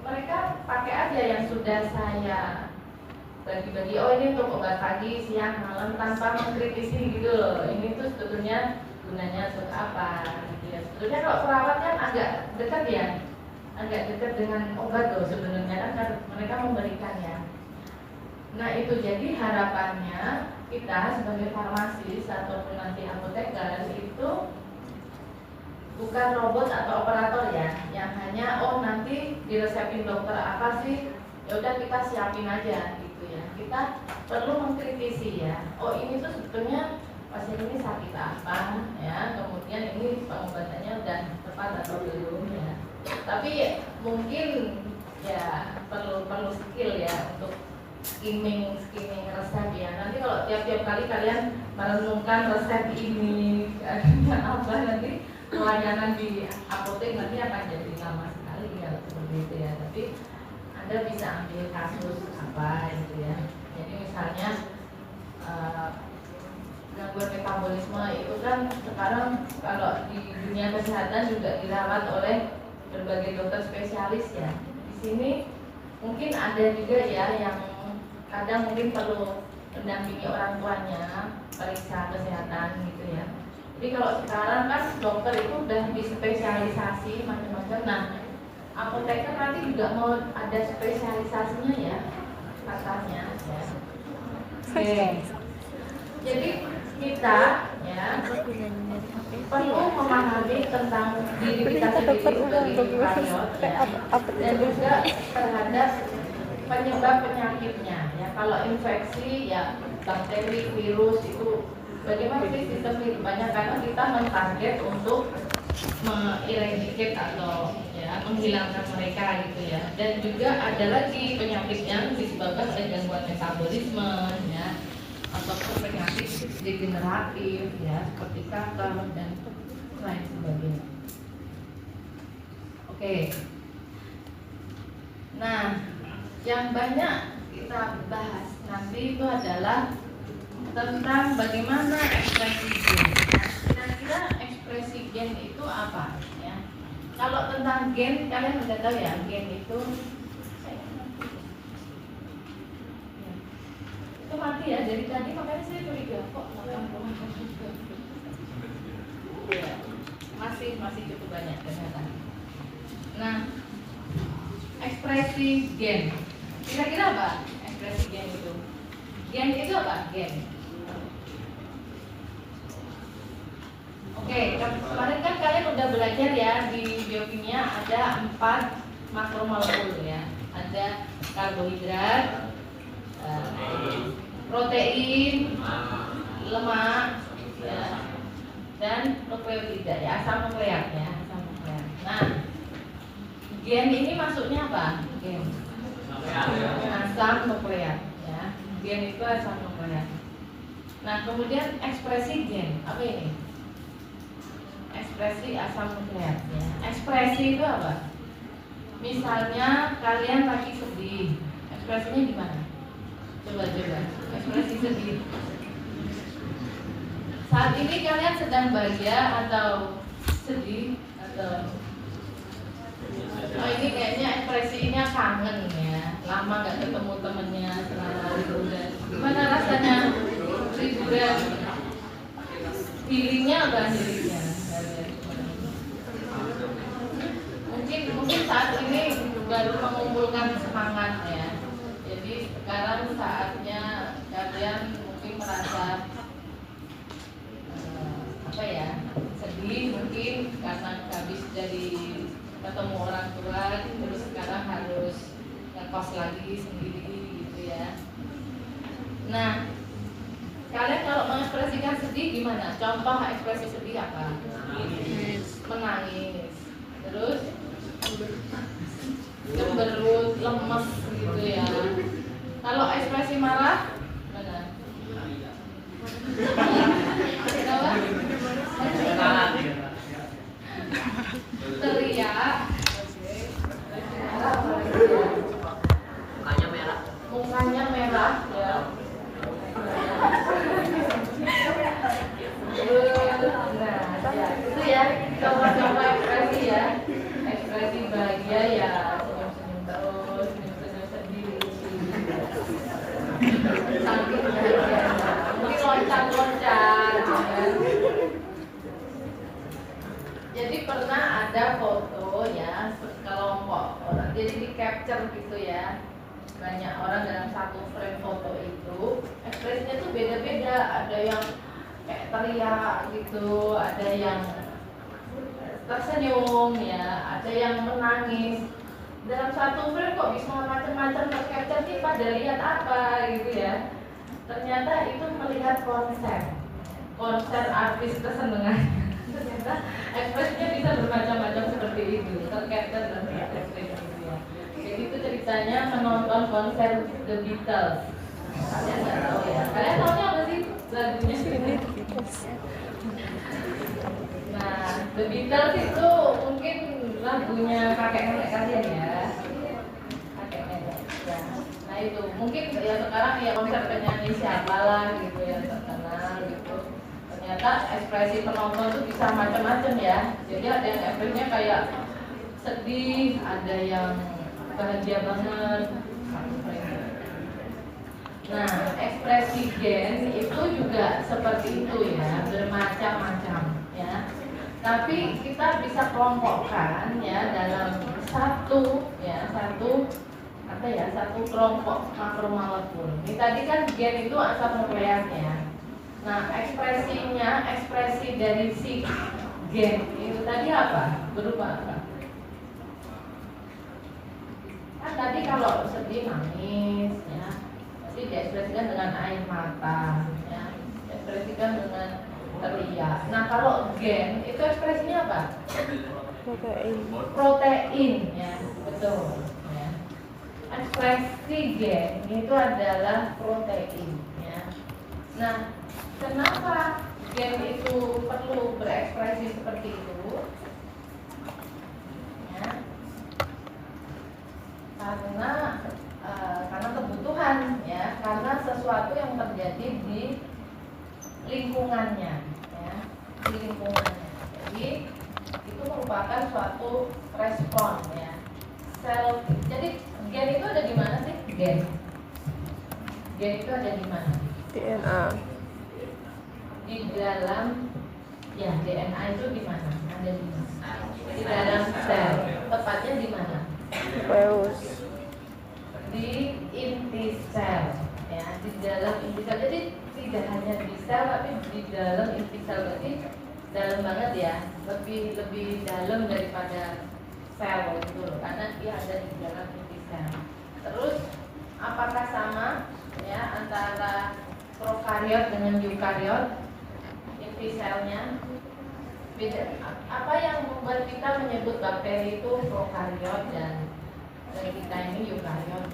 A: mereka pakai aja yang sudah saya bagi-bagi, oh ini untuk obat pagi, siang, malam, tanpa mengkritisi gitu loh. Ini tuh sebetulnya gunanya untuk apa gitu ya. Sebetulnya kalau perawat kan agak dekat ya, agak dekat dengan obat loh sebenarnya kan mereka memberikan ya. Nah itu jadi harapannya kita sebagai farmasis ataupun nanti apoteker itu bukan robot atau operator ya, yang hanya oh nanti diresepin dokter apa sih, ya udah kita siapin aja gitu ya. Kita perlu mengkritisi ya, oh ini tuh sebetulnya pasien ini sakit apa ya, kemudian ini pengobatannya udah tepat atau belum ya. Tapi mungkin ya perlu skill ya untuk skimming resep ya. Nanti kalau tiap kali kalian merenungkan resep ini apa, nanti pelayanan di apotek nanti akan jadi lama sekali ya seperti itu ya. Tapi Anda bisa ambil kasus apa gitu ya. Jadi misalnya gangguan metabolisme itu kan sekarang kalau di dunia kesehatan juga dirawat oleh berbagai dokter spesialis ya. Di sini mungkin ada juga ya yang kadang mungkin perlu mendampingi orang tuanya periksa kesehatan gitu ya. Jadi kalau sekarang kan dokter itu udah dispesialisasi macam-macam. Nah, apoteker nanti juga mau ada spesialisasinya ya katanya ya. Oke. Jadi kita ya perlu memahami tentang diri kita sendiri sebagai eukariot ya, dan juga terhadap penyebab penyakitnya ya. Kalau infeksi ya bakteri, virus itu bagaimana sih sistem kehidupannya, karena kita mentarget untuk mengeradicate atau ya menghilangkan mereka gitu ya. Dan juga ada lagi penyakit yang disebabkan oleh gangguan metabolisme ya, ataupun penyakit degeneratif ya seperti kanker dan lain sebagainya. Oke. Nah, yang banyak kita bahas nanti itu adalah tentang bagaimana ekspresi gen. Nah, kira-kira ekspresi gen itu apa ya? Kalau tentang gen kalian sudah tahu ya, gen itu mati ya, dari tadi makanya saya curiga kok ya, masih cukup banyak ternyata. Nah, ekspresi gen kira-kira apa ekspresi gen itu? Gen itu apa? Gen Oke, kemarin kan kalian udah belajar ya di biokimia ada 4 makromolekul ya. Ada karbohidrat, protein, lemak, ya, dan nukleotida ya, asam nukleat ya, asam nukleat. Nah, gen ini maksudnya apa? Gen asam nukleat ya. Gen itu asam nukleat. Nah, kemudian ekspresi gen apa ini? Ekspresi asam nukleat ya. Ekspresi itu apa? Misalnya kalian lagi sedih, ekspresinya gimana? Coba ekspresi sedih. Saat ini kalian sedang bahagia atau sedih atau oh ini kayaknya ekspresinya kangen ya, lama nggak ketemu temennya selama liburan. Gimana rasanya liburan? Healingnya apa healingnya? Mungkin saat ini baru mengumpulkan semangat ya. Jadi sekarang saatnya kalian mungkin merasa apa ya, sedih mungkin karena habis dari ketemu orang tua, terus sekarang harus ngekos lagi sendiri gitu ya. Nah, kalian kalau mengekspresikan sedih gimana? Contoh ekspresi sedih apa? Menangis. Terus cemberut, lemes gitu ya. Kalau ekspresi marah, mana? Kenapa? Teriak. Mukanya merah ya. Nah, ya, itu ya contoh-contoh ekspresi ya. Ekspresi bahagia ya, senyum-senyum terus, senyum-senyum sedih. Saking bahagia, mungkin loncat-loncat ya. Jadi pernah ada foto ya, sekelompok orang, jadi di capture gitu ya, banyak orang dalam satu frame foto itu, ekspresinya tuh beda-beda, ada yang kayak teriak gitu, ada yang tersenyum ya, ada yang menangis. Dalam satu frame kok bisa macam-macam tercapture nih, pada lihat apa gitu ya. Ternyata itu melihat konser artis kesenangannya. Ternyata ekspresinya bisa bermacam-macam seperti itu, tercapture dan tercapture gitu ya. Jadi itu ceritanya menonton konser The Beatles. Kalian nggak tahu ya? Kalian tahunya apa sih lagunya? Nah, The Beatles itu mungkin lagunya kakek nenek kalian ya, kakek nenek. Ya. Nah itu mungkin ya sekarang ya konser penyanyi siapa lah gitu ya terkenal gitu. Ternyata ekspresi penonton itu bisa macam-macam ya. Jadi ada yang ekspresinya kayak sedih, ada yang bahagia banget. Nah, ekspresi gen itu juga seperti itu ya, bermacam-macam ya. Tapi kita bisa kelompokkan ya dalam satu kelompok makromolekul. Ini tadi kan gen itu asam nukleat ya. Nah, ekspresi dari si gen itu tadi apa? Berupa apa? Kan tadi kalau sedih nangis ya, pasti diekspresikan dengan air mata ya, diekspresikan dengan teriak. Nah, kalau gen itu ekspresinya apa? Protein ya, betul ya. Ekspresi gen itu adalah protein ya. Nah, kenapa gen itu perlu berekspresi seperti itu? Ya. Karena kebutuhan ya, karena sesuatu yang terjadi di lingkungannya ya, di lingkungannya. Jadi itu merupakan suatu respon ya. Jadi gen itu ada di mana sih? Gen itu ada di mana?
B: DNA.
A: Di dalam ya, DNA itu di mana? Ada di mana? Di dalam sel. Tepatnya di mana?
B: Nukleus.
A: Di inti sel ya, di dalam inti sel. Jadi tidak hanya di sel tapi di dalam inti sel, berarti dalam banget ya, lebih dalam daripada sel itu loh, karena dia ada di dalam inti sel. Terus apakah sama ya antara prokariot dengan eukariot inti selnya? Beda. Apa yang membuat kita menyebut bakteri itu prokariot dan kita ini eukariot?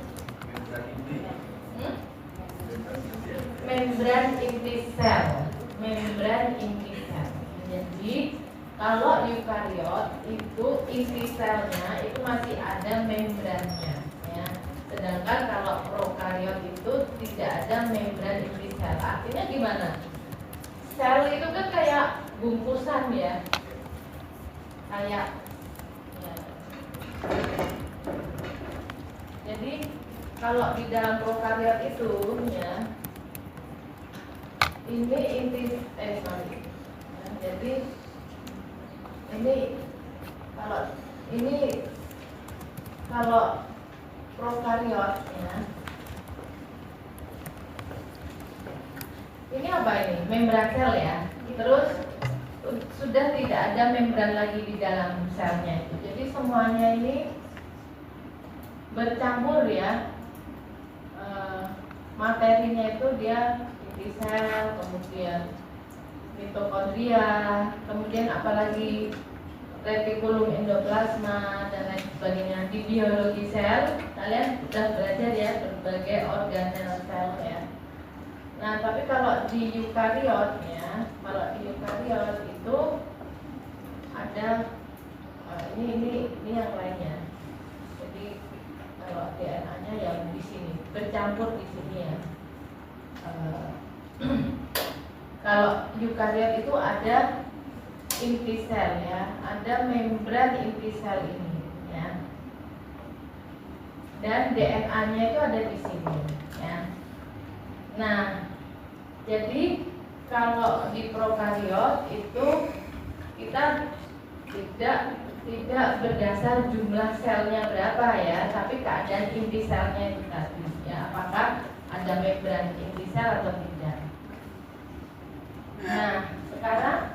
A: Membran inti sel. Membran inti sel. Jadi kalau eukariot itu inti selnya itu masih ada membrannya ya. Sedangkan kalau prokariot itu tidak ada membran inti sel. Artinya gimana? Sel itu kan kayak bungkusan ya. Kayak ya. Jadi kalau di dalam prokariot itu ya ini inti sorry. Ya, jadi ini kalau prokariot ya. Ini apa ini? Membran sel ya. Terus sudah tidak ada membran lagi di dalam selnya itu. Jadi semuanya ini bercampur ya. Materinya itu dia inti sel, kemudian mitokondria, kemudian apalagi retikulum endoplasma dan lain sebagainya. Di biologi sel kalian sudah belajar ya berbagai organel sel ya. Nah, tapi kalau di eukariot ya, kalau di eukariot itu ada ini yang lainnya. Jadi kalau DNA-nya yang di sini bercampur di sini ya. Kalau eukariot itu ada inti sel ya, ada membran inti sel ini ya. Dan DNA-nya itu ada di sini ya. Nah, jadi kalau di prokariot itu kita tidak berdasar jumlah selnya berapa ya, tapi keadaan inti selnya itu tadi ya, apakah ada membran inti sel atau tidak. Nah, sekarang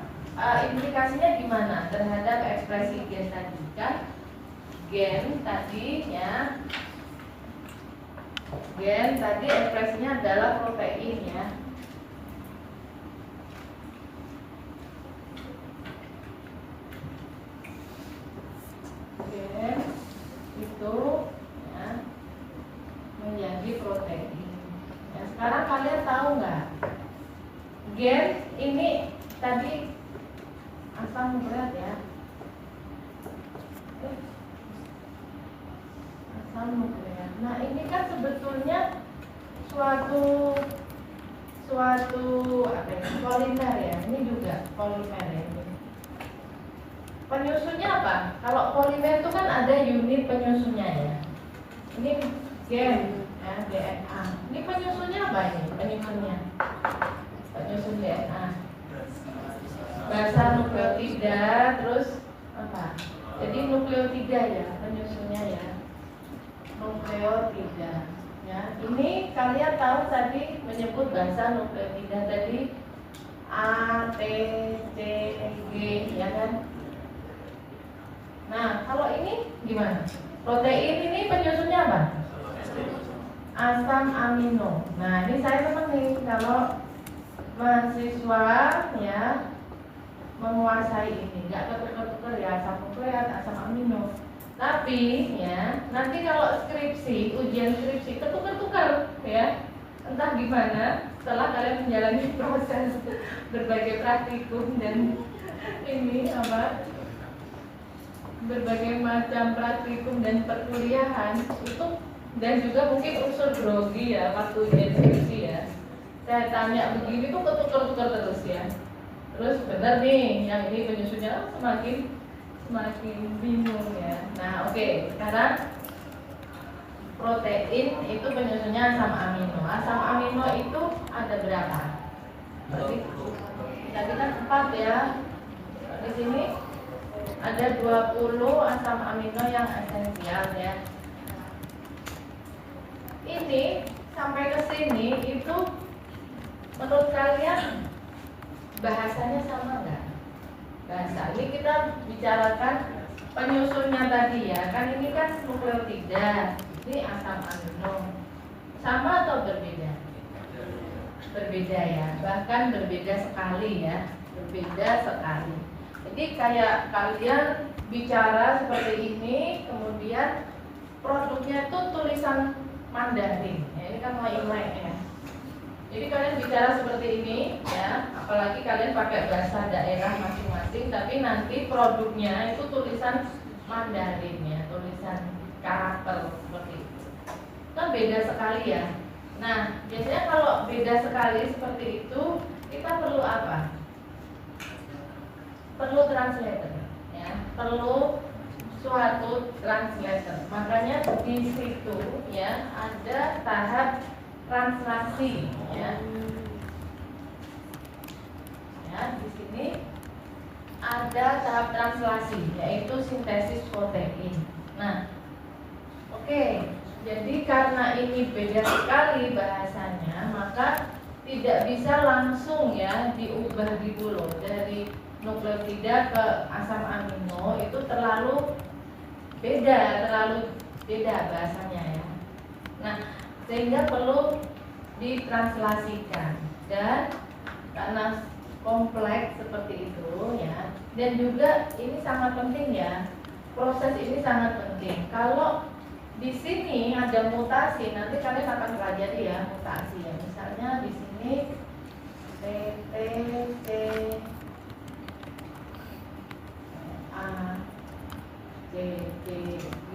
A: implikasinya gimana terhadap ekspresi gen tadi kan? Gen tadi ya, gen tadi ekspresinya adalah protein ya. Gen itu ya menjadi protein. Ya, sekarang kalian tahu nggak? Gen ini tadi asam nukleat ya. Asam nukleat. Nah, ini kan sebetulnya suatu apa ya? Polimer ya. Ini juga polimer ya. Penyusunnya apa? Kalau polimer itu kan ada unit penyusunnya ya. Ini gen ya, DNA. Ini penyusunnya apa ini? Penyusun DNA. Basa nukleotida, terus apa? Jadi nukleotida ya penyusunnya ya. Nukleotida. Ya, ini kalian tahu tadi menyebut basa nukleotida tadi A, T, C, G, ya kan? Nah, kalau ini gimana? Protein ini penyusunnya apa? Asam amino. Nah, ini saya senang nih kalau mahasiswa ya menguasai ini, nggak ketukar-tukar ya asam nukleat, asam amino. Tapi ya nanti kalau skripsi, ujian skripsi ketukar-tukar ya, entah gimana setelah kalian menjalani proses berbagai praktikum dan ini apa berbagai macam praktikum dan perkuliahan itu, dan juga mungkin unsur grogi ya waktu ujian skripsi ya. Saya tanya begini tuh ketukar-tukar terus ya. Terus benar nih yang ini penyusunnya semakin bingung ya. Nah, oke, sekarang protein itu penyusunnya asam amino. Asam amino itu ada berapa? Tadi kan 4 ya. Di sini ada 20 asam amino yang esensial ya. Ini sampai ke sini itu menurut kalian bahasanya sama nggak? basa. Ini kita bicarakan penyusunnya tadi ya. Kan ini kan nukleotida, ini asam amino. Sama atau berbeda? Berbeda ya, bahkan berbeda sekali ya, berbeda sekali. Jadi kayak kalian bicara seperti ini, kemudian produknya itu tulisan Mandarin. Ya, ini kan Malay ya. Jadi kalian bicara seperti ini ya, apalagi kalian pakai bahasa daerah masing-masing, tapi nanti produknya itu tulisan Mandarin ya, tulisan karakter seperti itu. Kan beda sekali ya. Nah, biasanya kalau beda sekali seperti itu, kita perlu apa? Perlu translator ya, perlu suatu translator. Makanya di situ ya ada tahap translasi ya. Ya, di sini ada tahap translasi yaitu sintesis protein. Nah, oke. Jadi karena ini beda sekali bahasanya, maka tidak bisa langsung ya diubah gitu loh, dari nukleotida ke asam amino itu terlalu beda bahasanya ya. Nah, sehingga perlu ditranslasikan, dan karena kompleks seperti itu ya, dan juga ini sangat penting ya, proses ini sangat penting. Kalau di sini ada mutasi, nanti kalian akan pelajari ya mutasi ya. Misalnya di sini TTT A C C G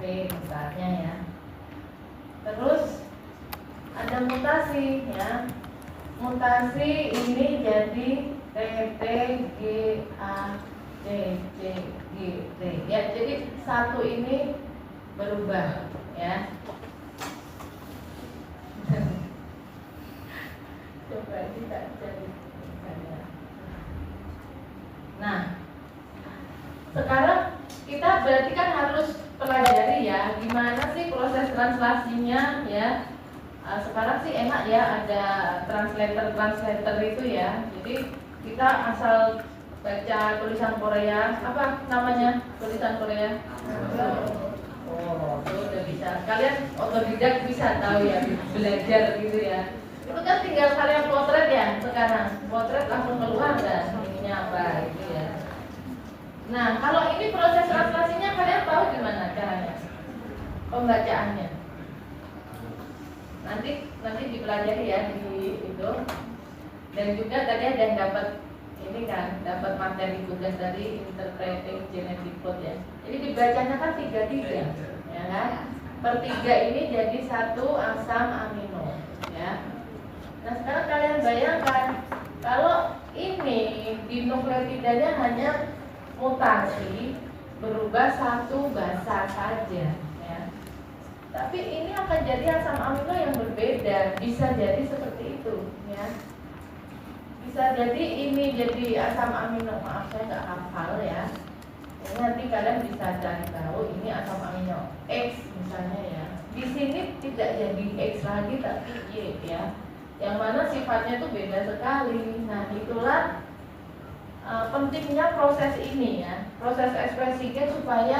A: P misalnya ya. Terus ada mutasi ya. Mutasi ini jadi TT G A C C G T ya. Jadi satu ini berubah ya. Coba kita cari. Nah, sekarang kita berarti kan harus pelajari ya gimana sih proses translasinya ya. Sekarang sih enak ya ada translator itu ya. Jadi kita asal baca tulisan Korea, apa namanya tulisan Korea? Oh, itu udah bisa. Kalian otodidak bisa tahu ya, belajar gitu ya. Itu kan tinggal kalian potret ya sekarang. Potret langsung keluar dan ininya apa gitu ya. Nah, kalau ini proses translasinya kalian tahu gimana caranya? Pembacaannya. Nanti dipelajari ya di itu. Dan juga tadi ada yang dapat ini kan, dapat materi tugas dari interpreting genetic code ya. Jadi dibacanya kan 3-3 ya kan? Per 3 ini jadi 1 asam amino ya. Nah, sekarang kalian bayangkan kalau ini di nukleotidanya hanya mutasi berubah 1 basa saja ya. Tapi ini akan jadi asam amino yang berbeda, bisa jadi seperti itu ya. Bisa jadi ini jadi asam amino, maaf saya nggak hafal ya. Ini nanti kalian bisa cari tahu ini asam amino X misalnya ya. Di sini tidak jadi X lagi tapi Y ya. Yang mana sifatnya itu beda sekali. Nah, itulah pentingnya proses ini ya. Proses ekspresinya supaya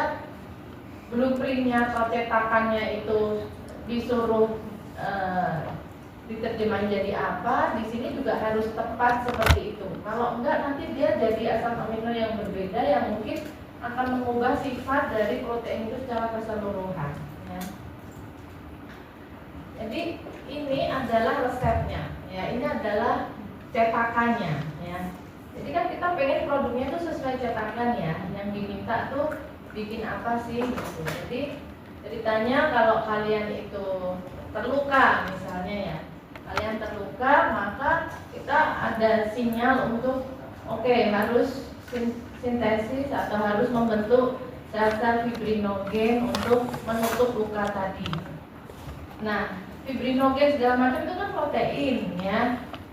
A: blueprintnya atau cetakannya itu disuruh diterjemahin jadi apa, di sini juga harus tepat seperti itu. Kalau enggak nanti dia jadi asam amino yang berbeda yang mungkin akan mengubah sifat dari protein itu secara keseluruhan ya. Jadi ini adalah resepnya ya, ini adalah cetakannya ya. Jadi kan kita pengen produknya itu sesuai cetakan ya, yang diminta tuh bikin apa sih gitu. Jadi ceritanya kalau kalian itu terluka misalnya ya, kalian terluka, maka kita ada sinyal untuk harus sintesis atau harus membentuk sel-sel fibrinogen untuk menutup luka tadi. Nah, fibrinogen segala macam itu kan protein ya.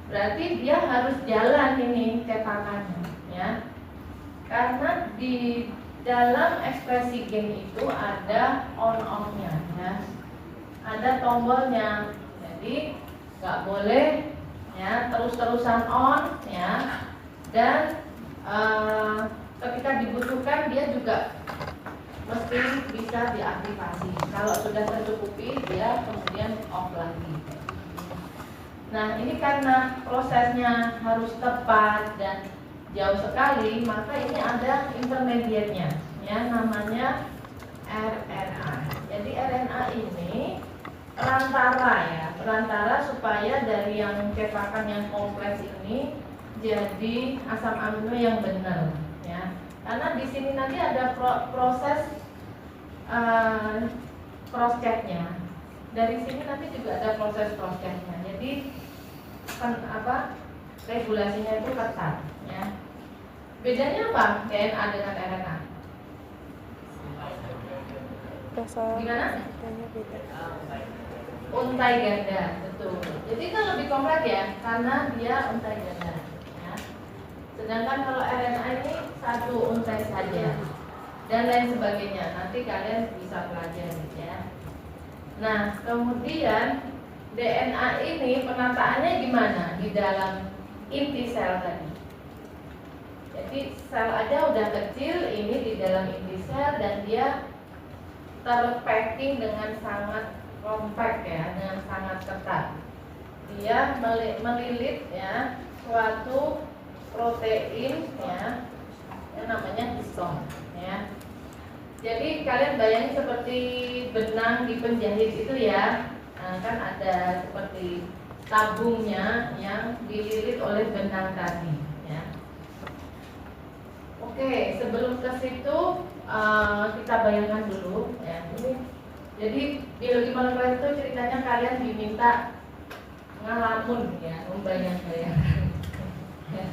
A: Berarti dia harus jalan ini cetakannya ya. Karena di dalam ekspresi gen itu ada on-off-nya ya. Ada tombolnya. Jadi nggak boleh ya terus-terusan on ya, dan ketika dibutuhkan dia juga mesti bisa diaktifasi. Kalau sudah tercukupi dia kemudian off lagi. Nah ini karena prosesnya harus tepat dan jauh sekali, maka ini ada intermediate-nya, ya namanya RNA. Jadi RNA ini perantara supaya dari yang cetakan yang kompleks ini jadi asam amino yang benar, ya. Karena di sini nanti ada proses cross check-nya. Dari sini nanti juga ada proses cross check-nya. Jadi regulasinya itu ketat, ya. Bedanya apa DNA dengan RNA? Gimana?
B: Beda.
A: Untai ganda, betul. Jadi kan lebih kompleks ya, karena dia untai ganda, ya. Sedangkan kalau RNA ini satu untai saja dan lain sebagainya. Nanti kalian bisa pelajari, ya. Nah, kemudian DNA ini penataannya gimana di dalam inti sel tadi? Jadi sel aja udah kecil, ini di dalam inti sel dan dia terpacking dengan sangat kompak, ya, dengan sangat ketat. Dia melilit, ya, suatu protein, ya, yang namanya histone, ya. Jadi kalian bayangin seperti benang di penjahit itu, ya. Nah, kan ada seperti tabungnya yang dililit oleh benang tadi, ya. Oke, sebelum ke situ kita bayangkan dulu, ya. Ini jadi biologi molekuler itu ceritanya kalian diminta ngalamun, ya, membayang-bayangkan. Ya.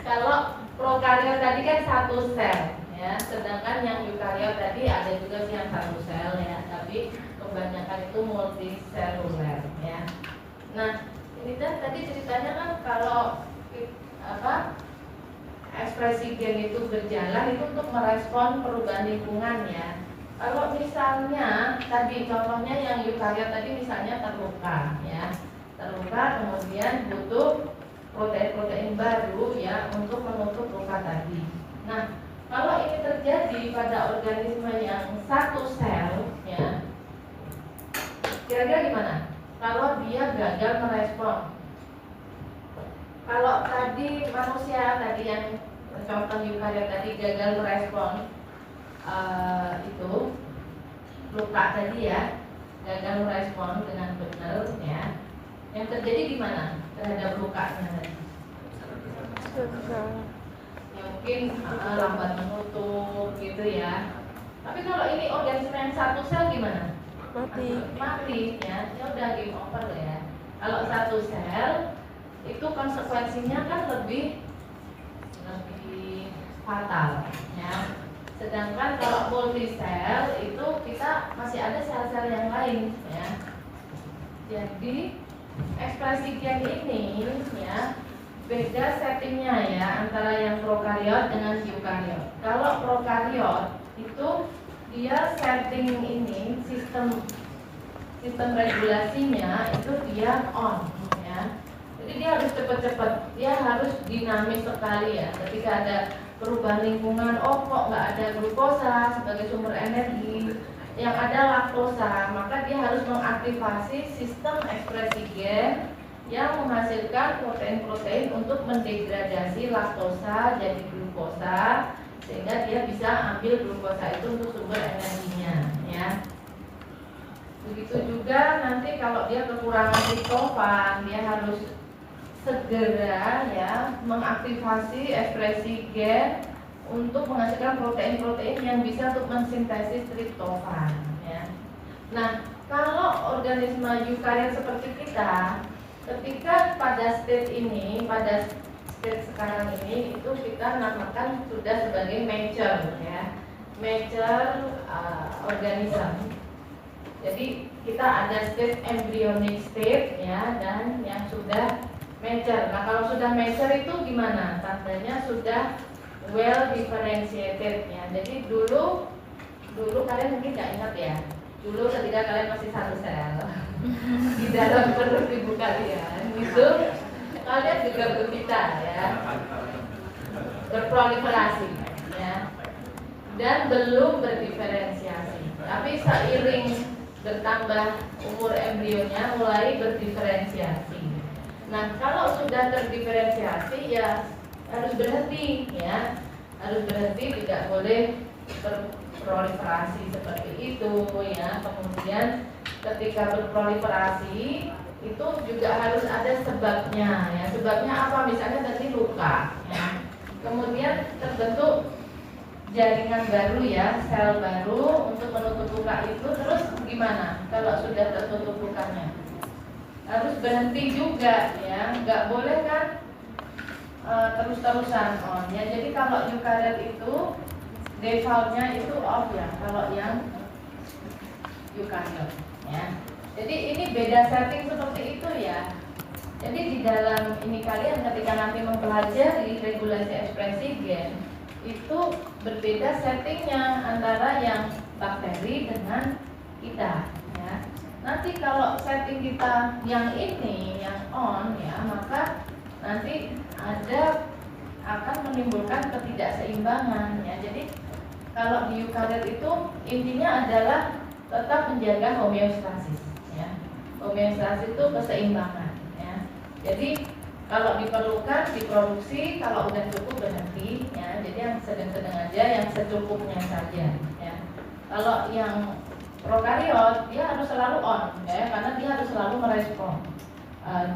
A: Kalau prokariot tadi kan satu sel, ya, sedangkan yang eukariot tadi ada juga sih yang satu sel, ya, tapi kebanyakan itu multiseluler, ya. Nah, ini kan tadi ceritanya kan kalau ekspresi gen itu berjalan itu untuk merespon perubahan lingkungan, ya. Kalau misalnya tadi contohnya yang eukariot tadi misalnya terluka, ya, terluka kemudian butuh protein-protein baru, ya, untuk menutup luka tadi. Nah, kalau ini terjadi pada organisme yang satu sel, ya, kira-kira gimana? Kalau dia gagal merespon. Kalau tadi manusia tadi yang contoh eukariot tadi gagal merespon itu luka tadi, ya, gagal merespon dengan benar, ya, yang terjadi gimana terhadap lukanya tadi? Ya, mungkin lambat menutup gitu, ya. Tapi kalau ini organisme yang satu sel gimana? Mati, ya. Ya udah game over, ya. Kalau satu sel itu konsekuensinya kan lebih fatal, ya. Sedangkan kalau multisel itu kita masih ada sel-sel yang lain, ya. Jadi ekspresi gen ini, ya, beda settingnya, ya, antara yang prokariot dengan eukariot. Kalau prokariot itu dia setting ini sistem regulasinya itu dia on, ya. Jadi dia harus cepat-cepat, dia harus dinamis sekali, ya. Ketika ada perubahan lingkungan, oh kok nggak ada glukosa sebagai sumber energi, yang ada laktosa, maka dia harus mengaktifasi sistem ekspresi gen yang menghasilkan protein-protein untuk mendegradasi laktosa jadi glukosa, sehingga dia bisa ambil glukosa itu untuk sumber energinya, ya. Begitu juga nanti kalau dia kekurangan triptofan, dia harus segera, ya, mengaktifasi ekspresi gen untuk menghasilkan protein-protein yang bisa untuk mensintesis triptofan, ya. Nah, kalau organisme eukariot seperti kita, ketika pada state ini, pada state sekarang ini, itu kita namakan sudah sebagai mature, ya, mature organism. Jadi kita ada state embryonic state, ya, dan yang sudah mature. Nah, kalau sudah mature itu gimana? Tandanya sudah well differentiated, ya. Jadi dulu kalian mungkin nggak ingat, ya. Dulu ketika kalian masih satu sel di dalam perut ibu kalian itu kalian juga berbeda, ya. berproliferasi, ya, dan belum berdiferensiasi. Tapi seiring bertambah umur embrionya mulai berdiferensiasi. Nah, kalau sudah terdiferensiasi ya harus berhenti, ya, harus berhenti, tidak boleh berproliferasi seperti itu, ya. Kemudian ketika berproliferasi itu juga harus ada sebabnya, ya. Sebabnya apa? Misalnya tadi luka, ya. Kemudian terbentuk jaringan baru, ya, sel baru untuk menutup luka itu. Terus gimana kalau sudah tertutup lukanya? Harus berhenti juga, ya, nggak boleh kan terus-terusan on, ya. Jadi kalau eukariot itu defaultnya itu off, ya, kalau yang eukariot, ya. Jadi ini beda setting seperti itu, ya. Jadi di dalam ini kalian ketika nanti mempelajari regulasi ekspresi gen itu berbeda settingnya antara yang bakteri dengan kita, ya. Nanti kalau setting kita yang ini yang on, ya, maka nanti akan menimbulkan ketidakseimbangan, ya. Jadi kalau di eukariot itu intinya adalah tetap menjaga homeostasis, ya. Homeostasis itu keseimbangan, ya. Jadi kalau diperlukan diproduksi, kalau udah cukup berhenti, ya. Jadi yang sedang-sedang aja, yang secukupnya saja, ya. Kalau yang prokariot dia harus selalu on, ya, karena dia harus selalu merespon,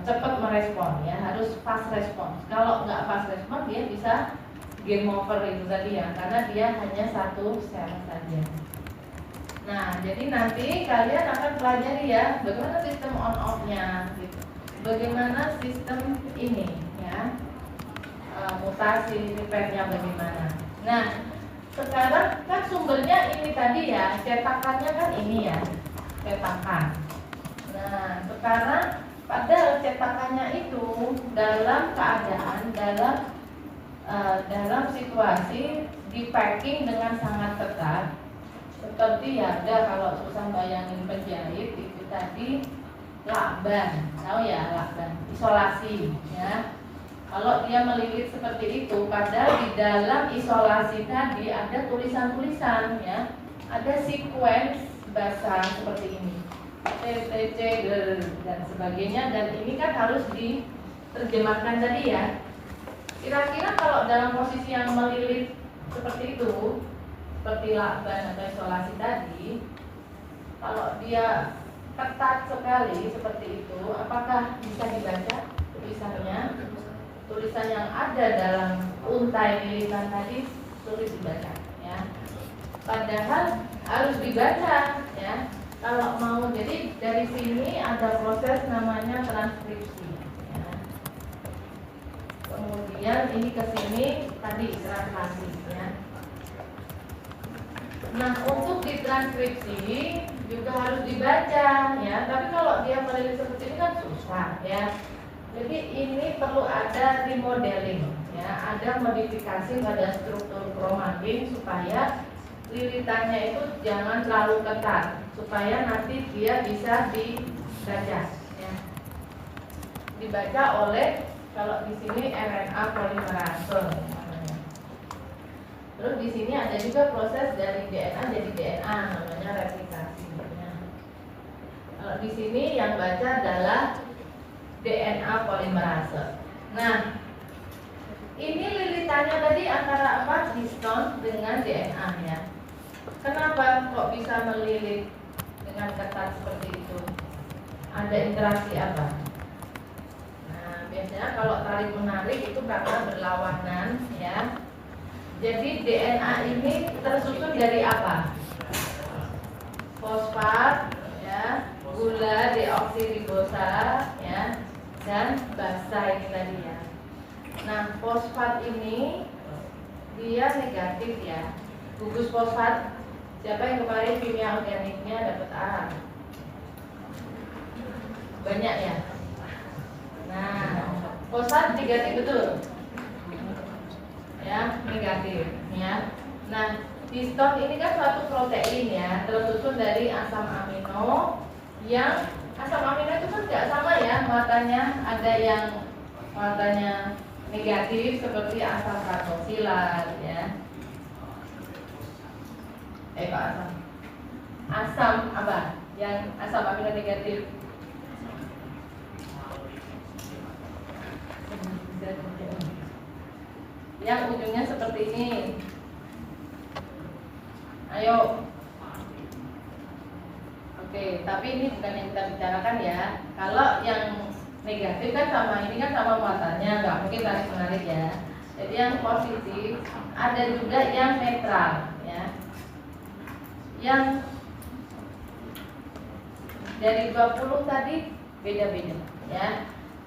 A: cepat merespon, ya, harus fast respon. Kalau nggak fast respon dia bisa game over itu tadi, ya, karena dia hanya satu sel saja. Nah, jadi nanti kalian akan pelajari, ya, bagaimana sistem on off-nya, gitu. Bagaimana sistem ini, ya, mutasi repair-nya bagaimana. Nah, sekarang kan sumbernya ini tadi, ya, cetakannya kan ini, ya, cetakan. Nah, sekarang padahal cetakannya itu dalam keadaan dalam situasi di packing dengan sangat ketat, seperti, ya, ada kalau susah bayangin penjahit itu tadi lakban, tahu, ya, lakban isolasi, ya. Kalau dia melilit seperti itu, padahal di dalam isolasi tadi ada tulisan-tulisan, ya, ada sequence bahasa seperti ini, TTC dan sebagainya, dan ini kan harus diterjemahkan tadi, ya. Kira-kira kalau dalam posisi yang melilit seperti itu, seperti lakban atau isolasi tadi, kalau dia ketat sekali seperti itu, apakah bisa dibaca tulisannya? Tulisan yang ada dalam untai lilitan tadi sulit dibaca, ya. Padahal harus dibaca, ya. Kalau mau, jadi dari sini ada proses namanya transkripsi, ya. Kemudian ini ke sini tadi translasi, ya. Nah, untuk ditranskripsi juga harus dibaca, ya. Tapi kalau dia melilit seperti ini kan susah, ya. Jadi ini perlu ada remodeling, ya. Ada modifikasi pada struktur kromatin supaya lilitannya itu jangan terlalu ketat, supaya nanti dia bisa dibaca, ya. Dibaca oleh, kalau di sini RNA polimerase. Terus di sini ada juga proses dari DNA jadi DNA, namanya replikasi. Kalau di sini yang baca adalah DNA polimerase. Nah, ini lilitannya tadi antara apa? Histon dengan DNA, ya. Kenapa kok bisa melilit dengan ketat seperti itu? Ada interaksi apa? Nah, biasanya kalau tarik menarik itu karena berlawanan, ya. Jadi DNA ini tersusun dari apa? Fosfat, ya, gula deoksiribosa, ya, dan basa ini tadi, ya. Nah, fosfat ini dia negatif, ya. Gugus fosfat, siapa yang kemarin kimia organiknya dapat A? Banyak, ya. Nah, fosfat negatif betul, ya, negatif, ya. Nah, histon ini kan suatu protein, ya, tersusun dari asam amino yang asam amino itu kan tidak sama, ya, matanya ada yang matanya negatif seperti asam karboksilat ya. Kok asam apa? Yang asam amino negatif. Yang ujungnya seperti ini. Ayo. Oke, tapi ini bukan yang kita bicarakan ya. Kalau yang negatif kan sama ini kan sama muatannya, nggak mungkin tarik menarik ya. Jadi yang positif ada juga yang netral ya. Yang dari 20 tadi beda-beda ya.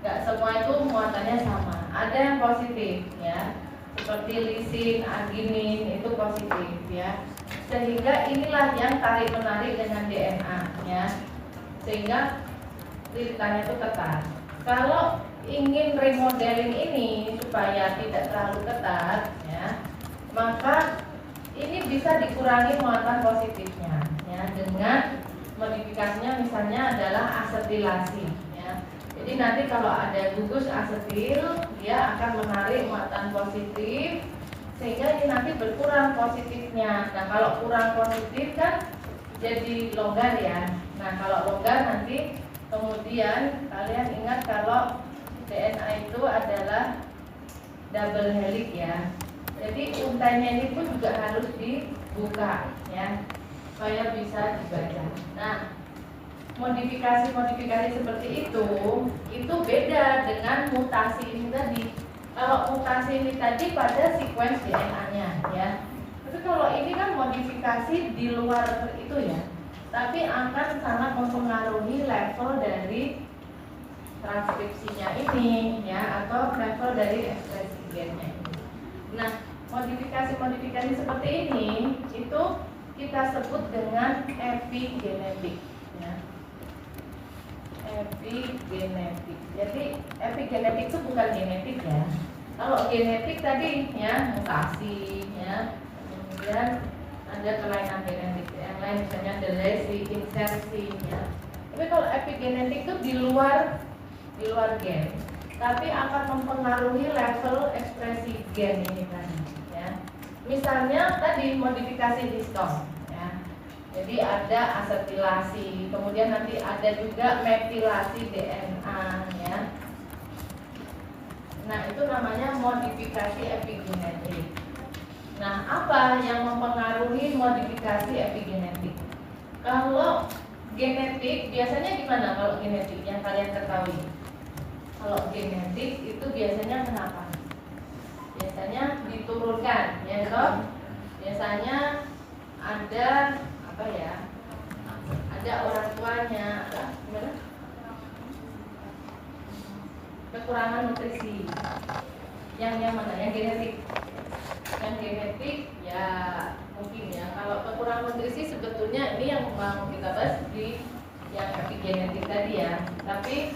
A: Nggak semua itu muatannya sama. Ada yang positif ya. Seperti lisin, arginin itu positif ya. Sehingga inilah yang tarik menarik dengan DNA ya. Sehingga lirikannya itu ketat. Kalau ingin remodeling ini supaya tidak terlalu ketat ya, maka ini bisa dikurangi muatan positifnya ya dengan modifikasinya misalnya adalah asetilasi ya. Jadi nanti kalau ada gugus asetil dia akan menarik muatan positif sehingga ini nanti berkurang positifnya. Nah kalau kurang positif kan jadi longgar ya. Nah kalau longgar nanti kemudian kalian ingat kalau DNA itu adalah double helix ya. Jadi untainya ini pun juga harus dibuka ya supaya bisa dibaca. Nah modifikasi seperti itu beda dengan mutasi ini tadi. Kalau mutasi ini tadi pada sequence DNA-nya ya. Tapi kalau ini kan modifikasi di luar itu ya. Tapi akan sangat mempengaruhi level dari transkripsinya ini ya atau level dari ekspresi gennya ini. Nah, modifikasi seperti ini itu kita sebut dengan epigenetik ya. Epigenetik. Jadi epigenetik itu bukan genetik ya. Kalau genetik tadi ya mutasi ya, kemudian ada kelainan genetik yang lain misalnya delesi, insersi ya. Tapi kalau epigenetik itu di luar gen, tapi akan mempengaruhi level ekspresi gen ini tadi ya. Misalnya tadi modifikasi histon ya. Jadi ada asetilasi, kemudian nanti ada juga metilasi DNA ya. Nah, itu namanya modifikasi epigenetik. Nah, apa yang mempengaruhi modifikasi epigenetik? Kalau genetik biasanya gimana kalau genetik yang kalian ketahui? Kalau genetik itu biasanya kenapa? Biasanya diturunkan, ya toh? Biasanya ada apa ya? Ada orang tuanya, gimana? Kekurangan nutrisi. Yang mana? Yang genetik. Yang genetik ya mungkin ya. Kalau kekurangan nutrisi sebetulnya ini yang mau kita bahas di yang epigenetik tadi ya. Tapi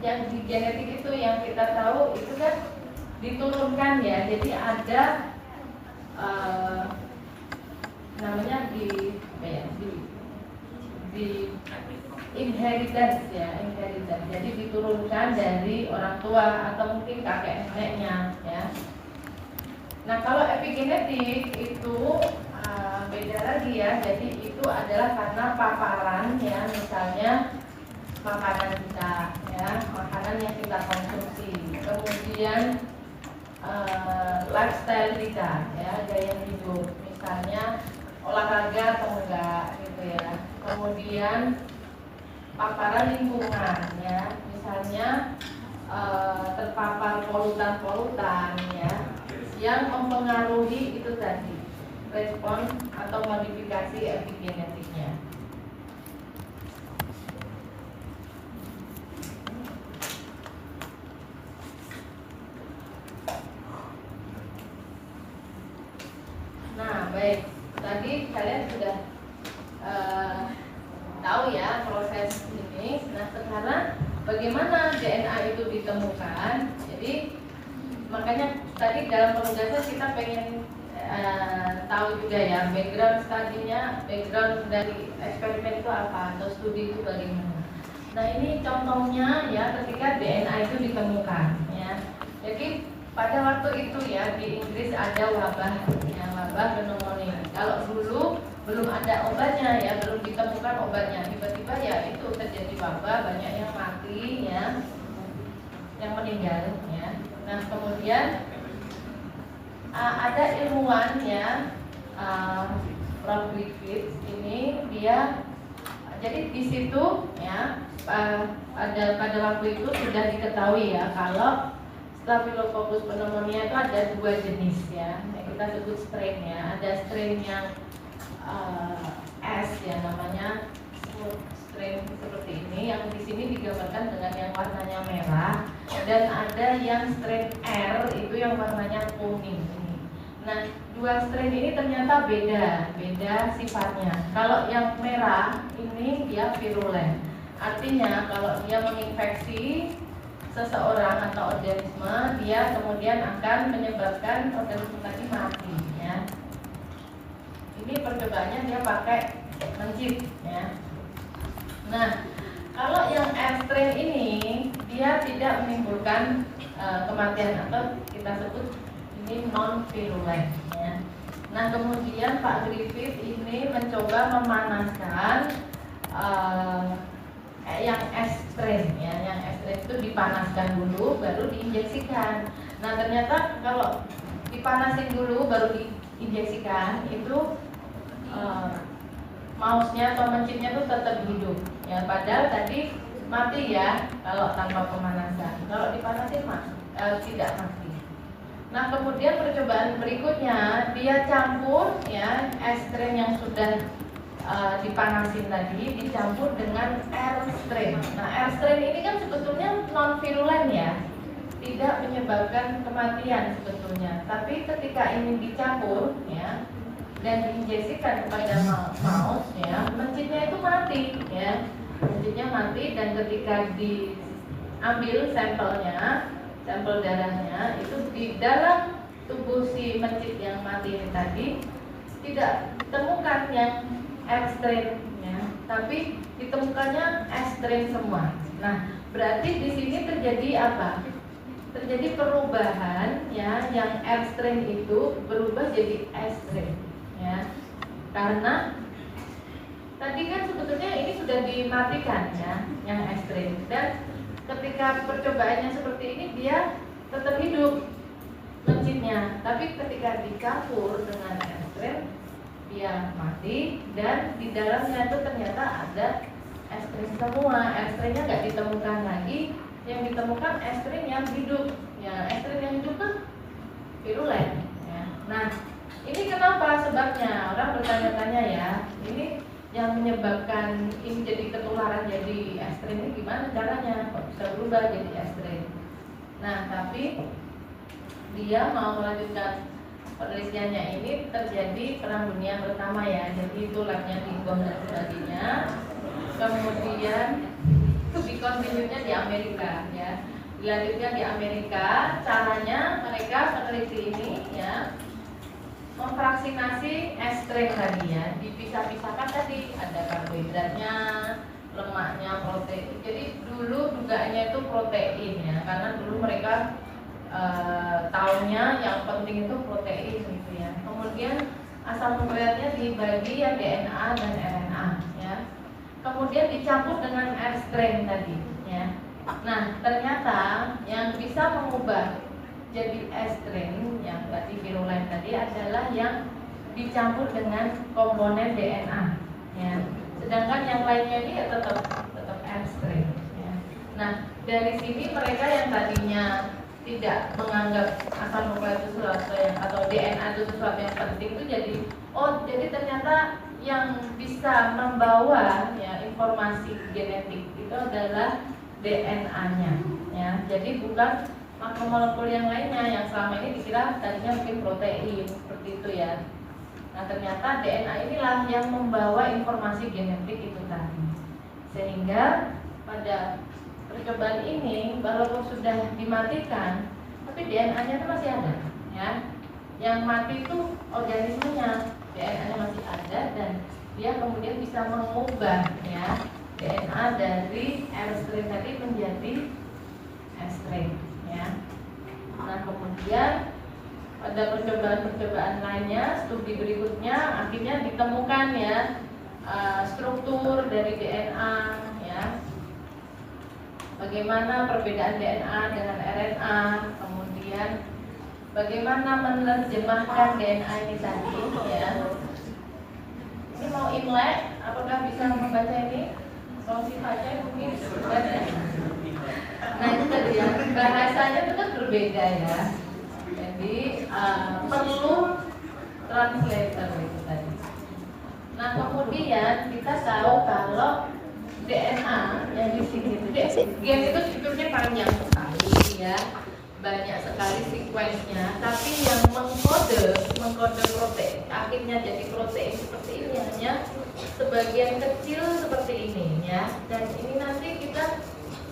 A: yang di genetik itu yang kita tahu itu kan diturunkan ya. Jadi ada namanya di apa ya? Di inheritance ya, inheritance. Jadi diturunkan dari orang tua atau mungkin kakek neneknya ya. Nah, kalau epigenetik itu beda lagi ya. Jadi itu adalah karena paparan ya, misalnya makanan kita ya, makanan yang kita konsumsi. Kemudian lifestyle kita ya, gaya hidup. Misalnya olahraga atau enggak gitu ya. Kemudian paparan lingkungan ya, misalnya terpapar polutan-polutan ya, yang mempengaruhi itu tadi respon atau modifikasi epigenetiknya. Nah, baik, tadi kalian sudah tahu ya proses ini. Nah, sekarang bagaimana DNA itu ditemukan? Jadi makanya tadi dalam penugasan kita pengen tahu juga ya background studinya, background dari eksperimen itu apa atau studi itu bagaimana. Nah, ini contohnya ya ketika DNA itu ditemukan ya. Jadi pada waktu itu ya di Inggris ada wabah, ya, wabah pneumonia. Kalau dulu belum ada obatnya ya, belum ditemukan obatnya. Tiba-tiba ya itu terjadi wabah, banyak yang mati ya, yang meninggal ya. Nah kemudian ada ilmuwan ya, Prof. Griffith ini dia, jadi di situ ya pada waktu itu sudah diketahui ya kalau Staphylococcus pneumonia itu ada dua jenis ya, yang kita sebut strain ya. Ada strain yang S ya, namanya strain seperti ini, yang di sini digambarkan dengan yang warnanya merah, dan ada yang strain R itu yang warnanya kuning. Nah, dua strain ini ternyata beda sifatnya. Kalau yang merah ini dia virulen, artinya kalau dia menginfeksi seseorang atau organisme, dia kemudian akan menyebabkan organisme tadi mati ya. Ini percobaannya dia pakai mencit ya. Nah, kalau yang R strain ini dia tidak menimbulkan kematian, atau kita sebut ini non virulen ya. Nah, kemudian Pak Griffith ini mencoba memanaskan yang S strain ya, yang S strain itu dipanaskan dulu baru diinjeksikan. Nah ternyata kalau dipanasin dulu baru diinjeksikan itu mouse-nya atau mencitnya itu tetap hidup ya, padahal tadi mati ya kalau tanpa pemanasan. Kalau dipanasin tidak mati. Nah kemudian percobaan berikutnya dia campur ya S strain yang sudah dipanasin tadi dicampur dengan R strain. Nah R strain ini kan sebetulnya non virulen ya, tidak menyebabkan kematian sebetulnya. Tapi ketika ini dicampur ya dan diinjeksikan kepada mouse ya, mencitnya itu mati ya, mencitnya mati. Dan ketika diambil sampelnya, sampel darahnya itu di dalam tubuh si mencit yang mati ini tadi tidak ditemukan yang R strain ya, tapi ditemukannya S strain semua. Nah, berarti di sini terjadi apa? Terjadi perubahan ya, yang R strain itu berubah jadi S strain ya. Karena tadi kan sebetulnya ini sudah dimatikan ya, yang S strain, dan ketika percobaannya seperti ini dia tetap hidup mencitnya, tapi ketika dicampur dengan R strain dia mati, dan di dalamnya itu ternyata ada S strain semua. S strainnya nggak ditemukan lagi, yang ditemukan S strain yang hidup ya. S strain yang hidup kan virulen ya. Nah ini kenapa sebabnya? Orang bertanya-tanya ya, ini yang menyebabkan ini jadi ketularan jadi S strain ini gimana caranya? Kok bisa berubah jadi S strain? Nah tapi dia mau melanjutkan penelitiannya. Ini terjadi Perang Dunia Pertama ya, jadi itu labnya dibom dan sebagainya. Kemudian itu dikontinunya di Amerika ya, dilanjutkan di Amerika. Caranya mereka peneliti ini ya memvaksinasi S strain tadi ya, dipisah-pisahkan tadi, ada karbohidratnya, lemaknya, protein. Jadi dulu dugaannya itu protein ya, karena dulu mereka tahunya yang penting itu protein gitu ya. Kemudian asam nukleatnya dibagi yang DNA dan RNA ya. Kemudian dicampur dengan R strain tadi ya. Nah ternyata yang bisa mengubah jadi S strain yang tadi virulen tadi adalah yang dicampur dengan komponen DNA ya. Sedangkan yang lainnya ini ya tetap R strain ya. Nah dari sini mereka yang tadinya tidak menganggap asam nukleat itu sesuatu yang, atau DNA itu sesuatu yang penting, itu jadi ternyata yang bisa membawa ya informasi genetik itu adalah DNA-nya ya. Jadi bukan makromolekul yang lainnya yang selama ini dikira tadinya mungkin protein seperti itu ya. Nah ternyata DNA inilah yang membawa informasi genetik itu tadi, sehingga pada percobaan ini walaupun sudah dimatikan, tapi DNA-nya itu masih ada ya. Yang mati itu organismenya, DNA-nya masih ada, dan dia kemudian bisa mengubah ya DNA dari R strain tadi menjadi S strain ya. Nah, kemudian pada percobaan-percobaan lainnya, studi berikutnya akhirnya ditemukan ya struktur dari DNA ya. Bagaimana perbedaan DNA dengan RNA, kemudian bagaimana menerjemahkan DNA ini tadi ya. Ini mau Imlek, apakah bisa membaca ini? Solusi saja mungkin sudah ya. Nah itu tadi ya, bahasanya itu kan berbeda ya. Jadi perlu translator itu tadi. Nah kemudian kita tahu kalau DNA yang di sini itu gen itu sebetulnya panjang sekali ya, banyak sekali sequence-nya. Tapi yang mengkode protein, akhirnya jadi protein seperti ini hanya sebagian kecil seperti ini ya. Dan ini nanti kita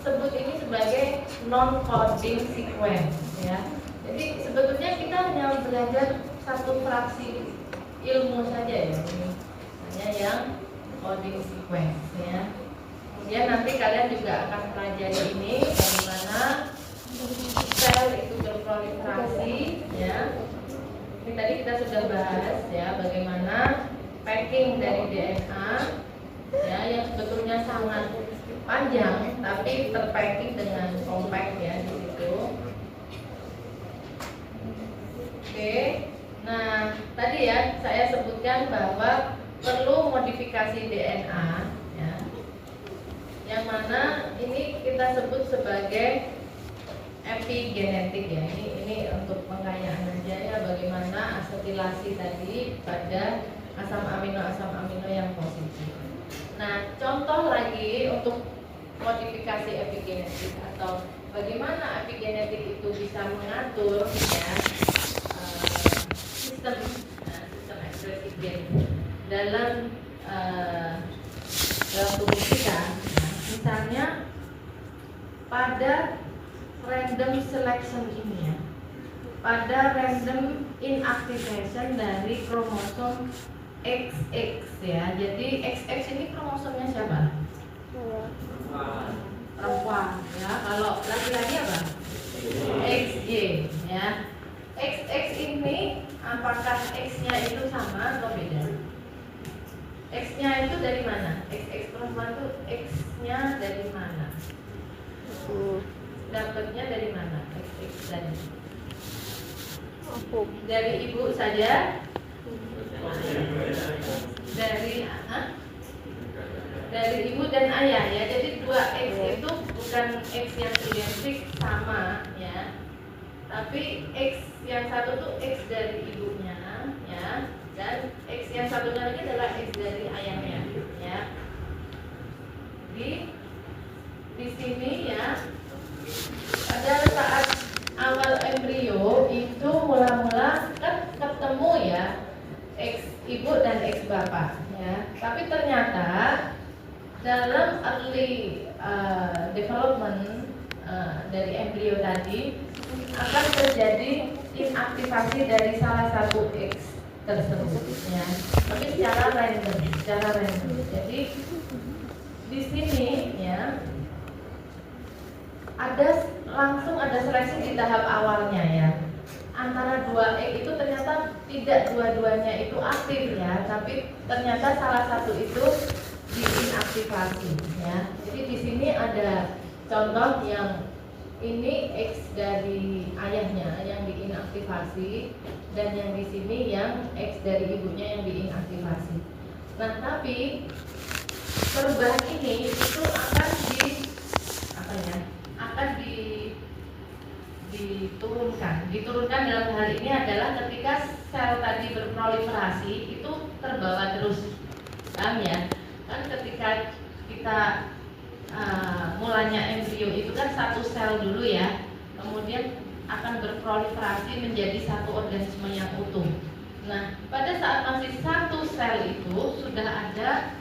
A: sebut ini sebagai non-coding sequence ya. Jadi sebetulnya kita hanya belajar satu fraksi ilmu saja ya, ini hanya yang coding sequence ya. Kemudian nanti kalian juga akan pelajari ini bagaimana sel itu berproliferasi ya. Ini tadi kita sudah bahas ya bagaimana packing dari DNA ya yang sebetulnya sangat panjang tapi terpacking dengan compact ya di situ. Oke. Nah, tadi ya saya sebutkan bahwa perlu modifikasi DNA ya. Yang mana ini kita sebut sebagai epigenetik ya. Ini untuk pengayaan aja ya bagaimana asetilasi tadi pada asam amino yang positif. Nah, contoh lagi untuk modifikasi epigenetik atau bagaimana epigenetik itu bisa mengatur ya sistem ekspresi gen dalam tubuh kita. Misalnya pada random selection ini ya, pada random inactivation dari kromosom XX ya. Jadi XX ini kromosomnya siapa? Perempuan ya. Kalau laki-laki apa? XY ya. XX ini apakah X-nya itu sama atau beda? X-nya itu dari mana? XX perempuan itu X-nya dari mana? Dapatnya dari mana? XX tadi. Dari ibu saja? Dari ibu dan ayah ya. Jadi dua X itu bukan X yang identik sama ya. Tapi X yang satu tuh X dari ibunya ya, dan X yang satunya lagi adalah X dari ayahnya ya. Di sini ya, pada saat awal embrio itu mula-mula kan ketemu ya X ibu dan X bapak ya. Tapi ternyata dalam early development dari embrio tadi akan terjadi inaktivasi dari salah satu X tersebut ya. Tapi secara random. Jadi di sini ya langsung ada seleksi di tahap awalnya ya. Antara dua X itu ternyata tidak dua-duanya itu aktif ya, tapi ternyata salah satu itu diinaktivasi ya. Jadi di sini ada contoh yang ini X dari ayahnya yang diinaktivasi dan yang di sini yang X dari ibunya yang diinaktivasi. Nah, tapi perubahan ini itu akan diturunkan dalam hal ini adalah ketika sel tadi berproliferasi itu terbawa terus, paham ya? Kan ketika kita mulanya embrio itu kan satu sel dulu ya, kemudian akan berproliferasi menjadi satu organisme yang utuh. Nah, pada saat masih satu sel itu sudah ada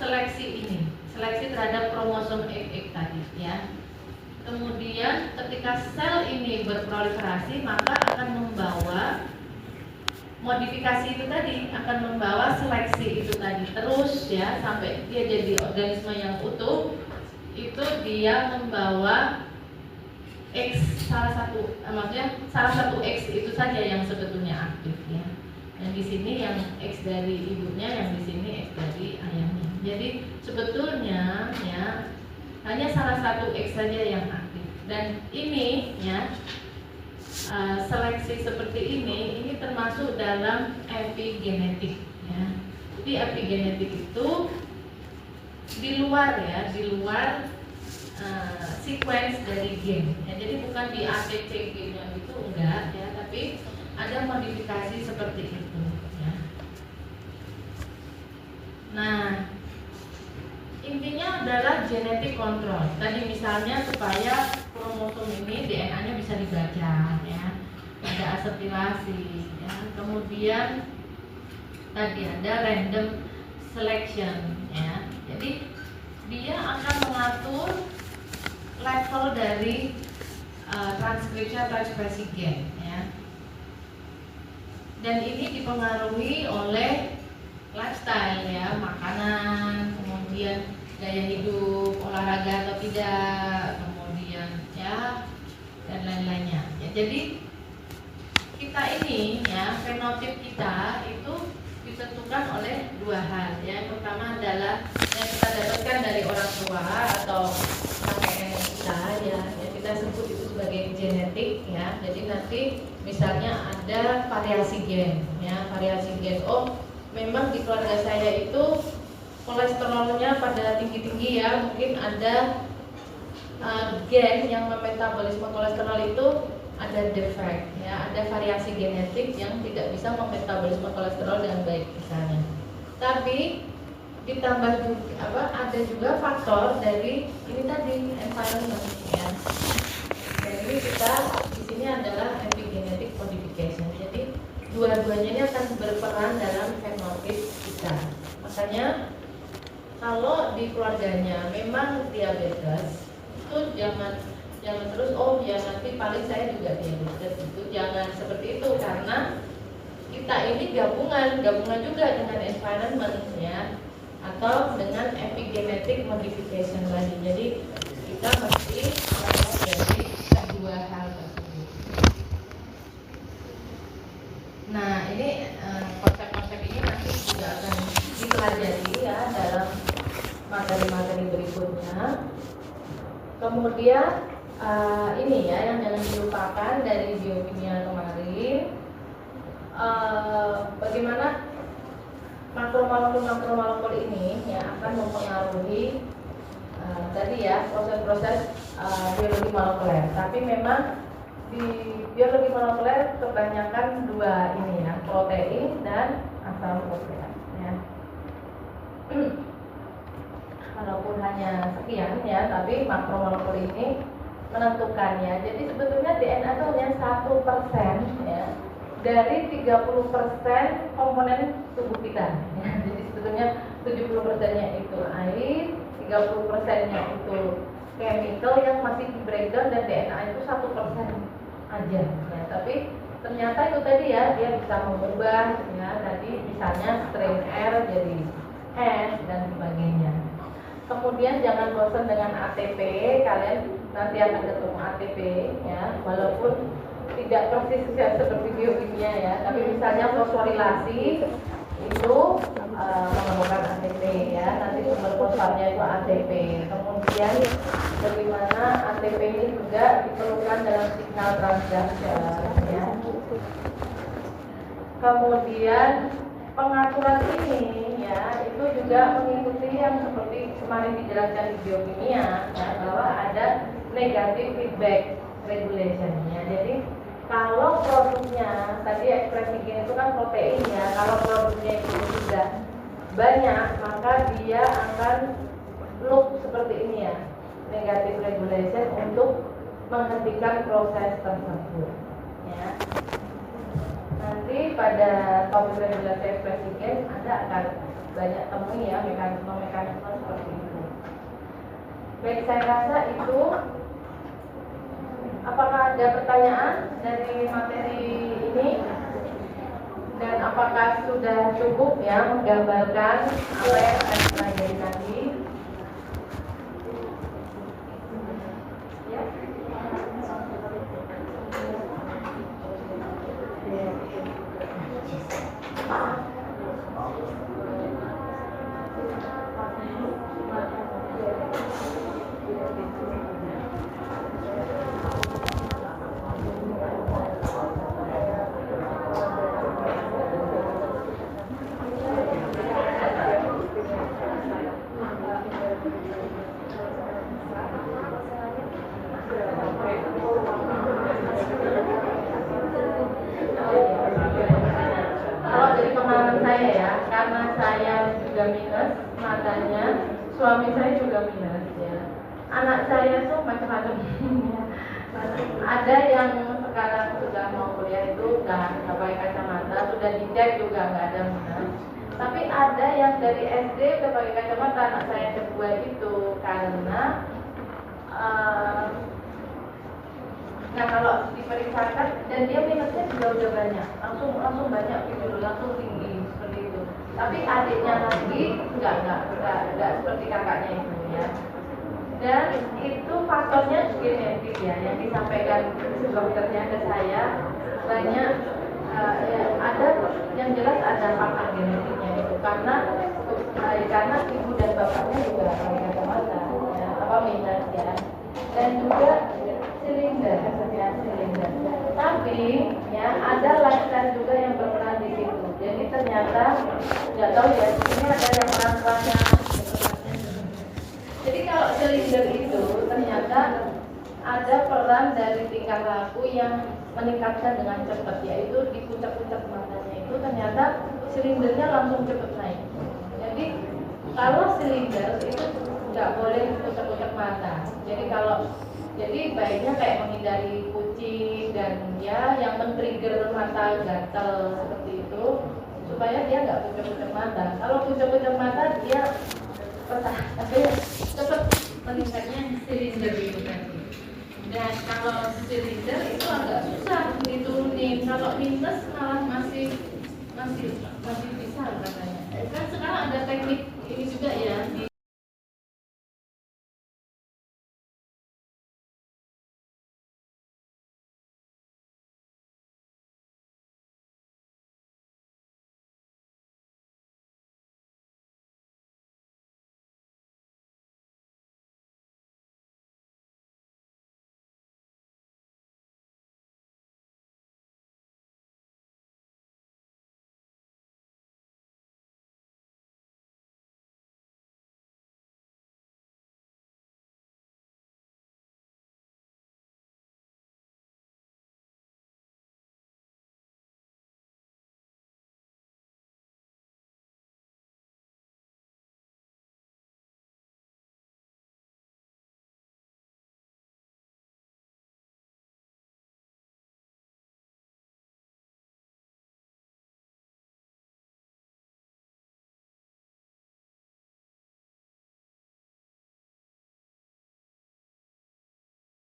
A: seleksi ini, seleksi terhadap kromosom XX tadi ya. Kemudian ketika sel ini berproliferasi maka akan membawa modifikasi itu tadi, akan membawa seleksi itu tadi terus ya sampai dia jadi organisme yang utuh. Itu dia membawa X maksudnya salah satu X itu saja yang sebetulnya aktif ya. Dan di sini yang X dari ibunya, yang di sini X dari ayahnya. Jadi sebetulnya ya hanya salah satu X saja yang aktif. Dan ini ya seleksi seperti ini termasuk dalam epigenetik ya. Jadi epigenetik itu di luar sequence dari gen ya, jadi bukan di ATC gennya itu enggak ya, tapi ada modifikasi seperti itu ya. Nah, intinya adalah genetic control. Tadi misalnya supaya kromosom ini DNA-nya bisa dibaca ya, ada asetilasi ya. Kemudian tadi ada random selection ya. Jadi dia akan mengatur level dari transkripsi atau ekspresi gen ya. Dan ini dipengaruhi oleh lifestyle ya, makanan, kemudian gaya hidup, olahraga atau tidak, kemudian ya dan lain-lainnya ya. Jadi kita ini ya, fenotip kita itu ditentukan oleh dua hal ya. Yang pertama adalah yang kita dapatkan dari orang tua atau kakek nenek kita ya, yang kita sebut itu sebagai genetik ya. Jadi nanti misalnya ada variasi gen ya, variasi gen. Oh, memang di keluarga saya itu kolesterolnya pada tinggi-tinggi ya, mungkin ada gen yang metabolisme kolesterol itu ada defect ya, ada variasi genetik yang tidak bisa memetabolisme kolesterol dengan baik misalnya. Tapi ditambah juga ada juga faktor dari ini tadi environment ya. Jadi kita di sini adalah epigenetic modification. Jadi dua-duanya ini akan berperan dalam fenotip kita. Makanya kalau di keluarganya memang diabetes, itu jangan terus ya nanti paling saya juga diabetes, itu jangan seperti itu, karena kita ini gabungan juga dengan environment ya, atau dengan epigenetic modification lagi. Jadi kita mesti melihat dari kedua hal tersebut. Nah, ini konsep-konsep ini nanti juga akan dipelajari ya dalam materi-materi berikutnya. Kemudian ini ya yang jangan dilupakan dari biokimia kemarin, bagaimana makromolekul ini ya akan mempengaruhi tadi ya proses-proses biologi molekuler. Tapi memang di biologi molekuler kebanyakan dua ini ya, protein dan asam protein ya. Walaupun hanya sekian ya, tapi makromolekul ini menentukannya. Jadi sebetulnya DNA itu hanya 1% ya dari 30% komponen tubuh kita ya. Jadi sebetulnya 70%-nya itu air, 30%-nya itu chemical yang masih di breakdown, dan DNA itu 1% aja ya. Tapi ternyata itu tadi ya, dia bisa mengubah ya, tadi misalnya strain R jadi S dan sebagainya. Kemudian jangan bosan dengan ATP, kalian nanti akan ketemu ATP ya, walaupun tidak persis seperti biokimia ya, tapi misalnya fosforilasi itu menemukan ATP ya, nanti sumber fosfatnya itu ATP. Kemudian bagaimana ATP ini juga diperlukan dalam signal transduction ya. Kemudian pengaturan ini ya, itu juga mengikuti yang seperti kemarin dijelaskan di biokimia ya, bahwa ada negative feedback regulation ya. Jadi kalau produknya tadi ekspresi gen itu kan protein ya, kalau produknya itu sudah banyak, maka dia akan loop seperti ini ya, negative regulation untuk menghentikan proses tersebut ya. Nanti pada topik regulasi ekspresi gen Anda akan banyak temui ya mekanisme seperti itu. Baik, saya rasa itu. Apakah ada pertanyaan dari materi ini? Dan apakah sudah cukup ya menggambarkan apa yang akan dipelajari nanti? Ya. Kalau dari pengalaman saya ya, karena saya juga minus matanya, suami saya juga minus ya. Anak saya tuh macam-macam. Ada yang sekarang sudah mau kuliah itu udah nggak pakai kacamata, sudah dicek juga nggak ada minus. Tapi ada yang dari SD udah pakai kacamata, anak saya yang kedua itu karena nah kalau diperiksakan dan dia minusnya juga udah banyak, langsung banyak gitu, langsung tinggi seperti itu. Tapi adiknya lagi enggak seperti kakaknya itu ya. Dan itu faktornya genetik ya, yang disampaikan dokternya ke saya banyak ya, ada yang jelas ada faktor genetiknya itu karena ibu dan bapaknya juga pakai kacamata ya, apa minus ya, dan juga silinder. Tapi ya ada lifestyle juga yang berperan di situ. Jadi ternyata nggak tahu ya, ini ada yang orang tuanya. Jadi kalau silinder itu ternyata ada peran dari tingkah laku yang meningkatkan dengan cepat, yaitu di puncak-puncak matanya itu ternyata silindernya langsung cepat naik. Jadi kalau silinder itu nggak boleh puncak-puncak mata. Jadi baiknya kayak menghindari kucing dan ya yang men-trigger mata gatal seperti itu supaya dia nggak puncak-puncak mata. Kalau puncak-puncak mata dia cepat meningkatnya silinder itu tadi. Dan kalau silinder itu agak susah diturunin. Kalau minus malah masih bisa katanya. Kan sekarang ada teknik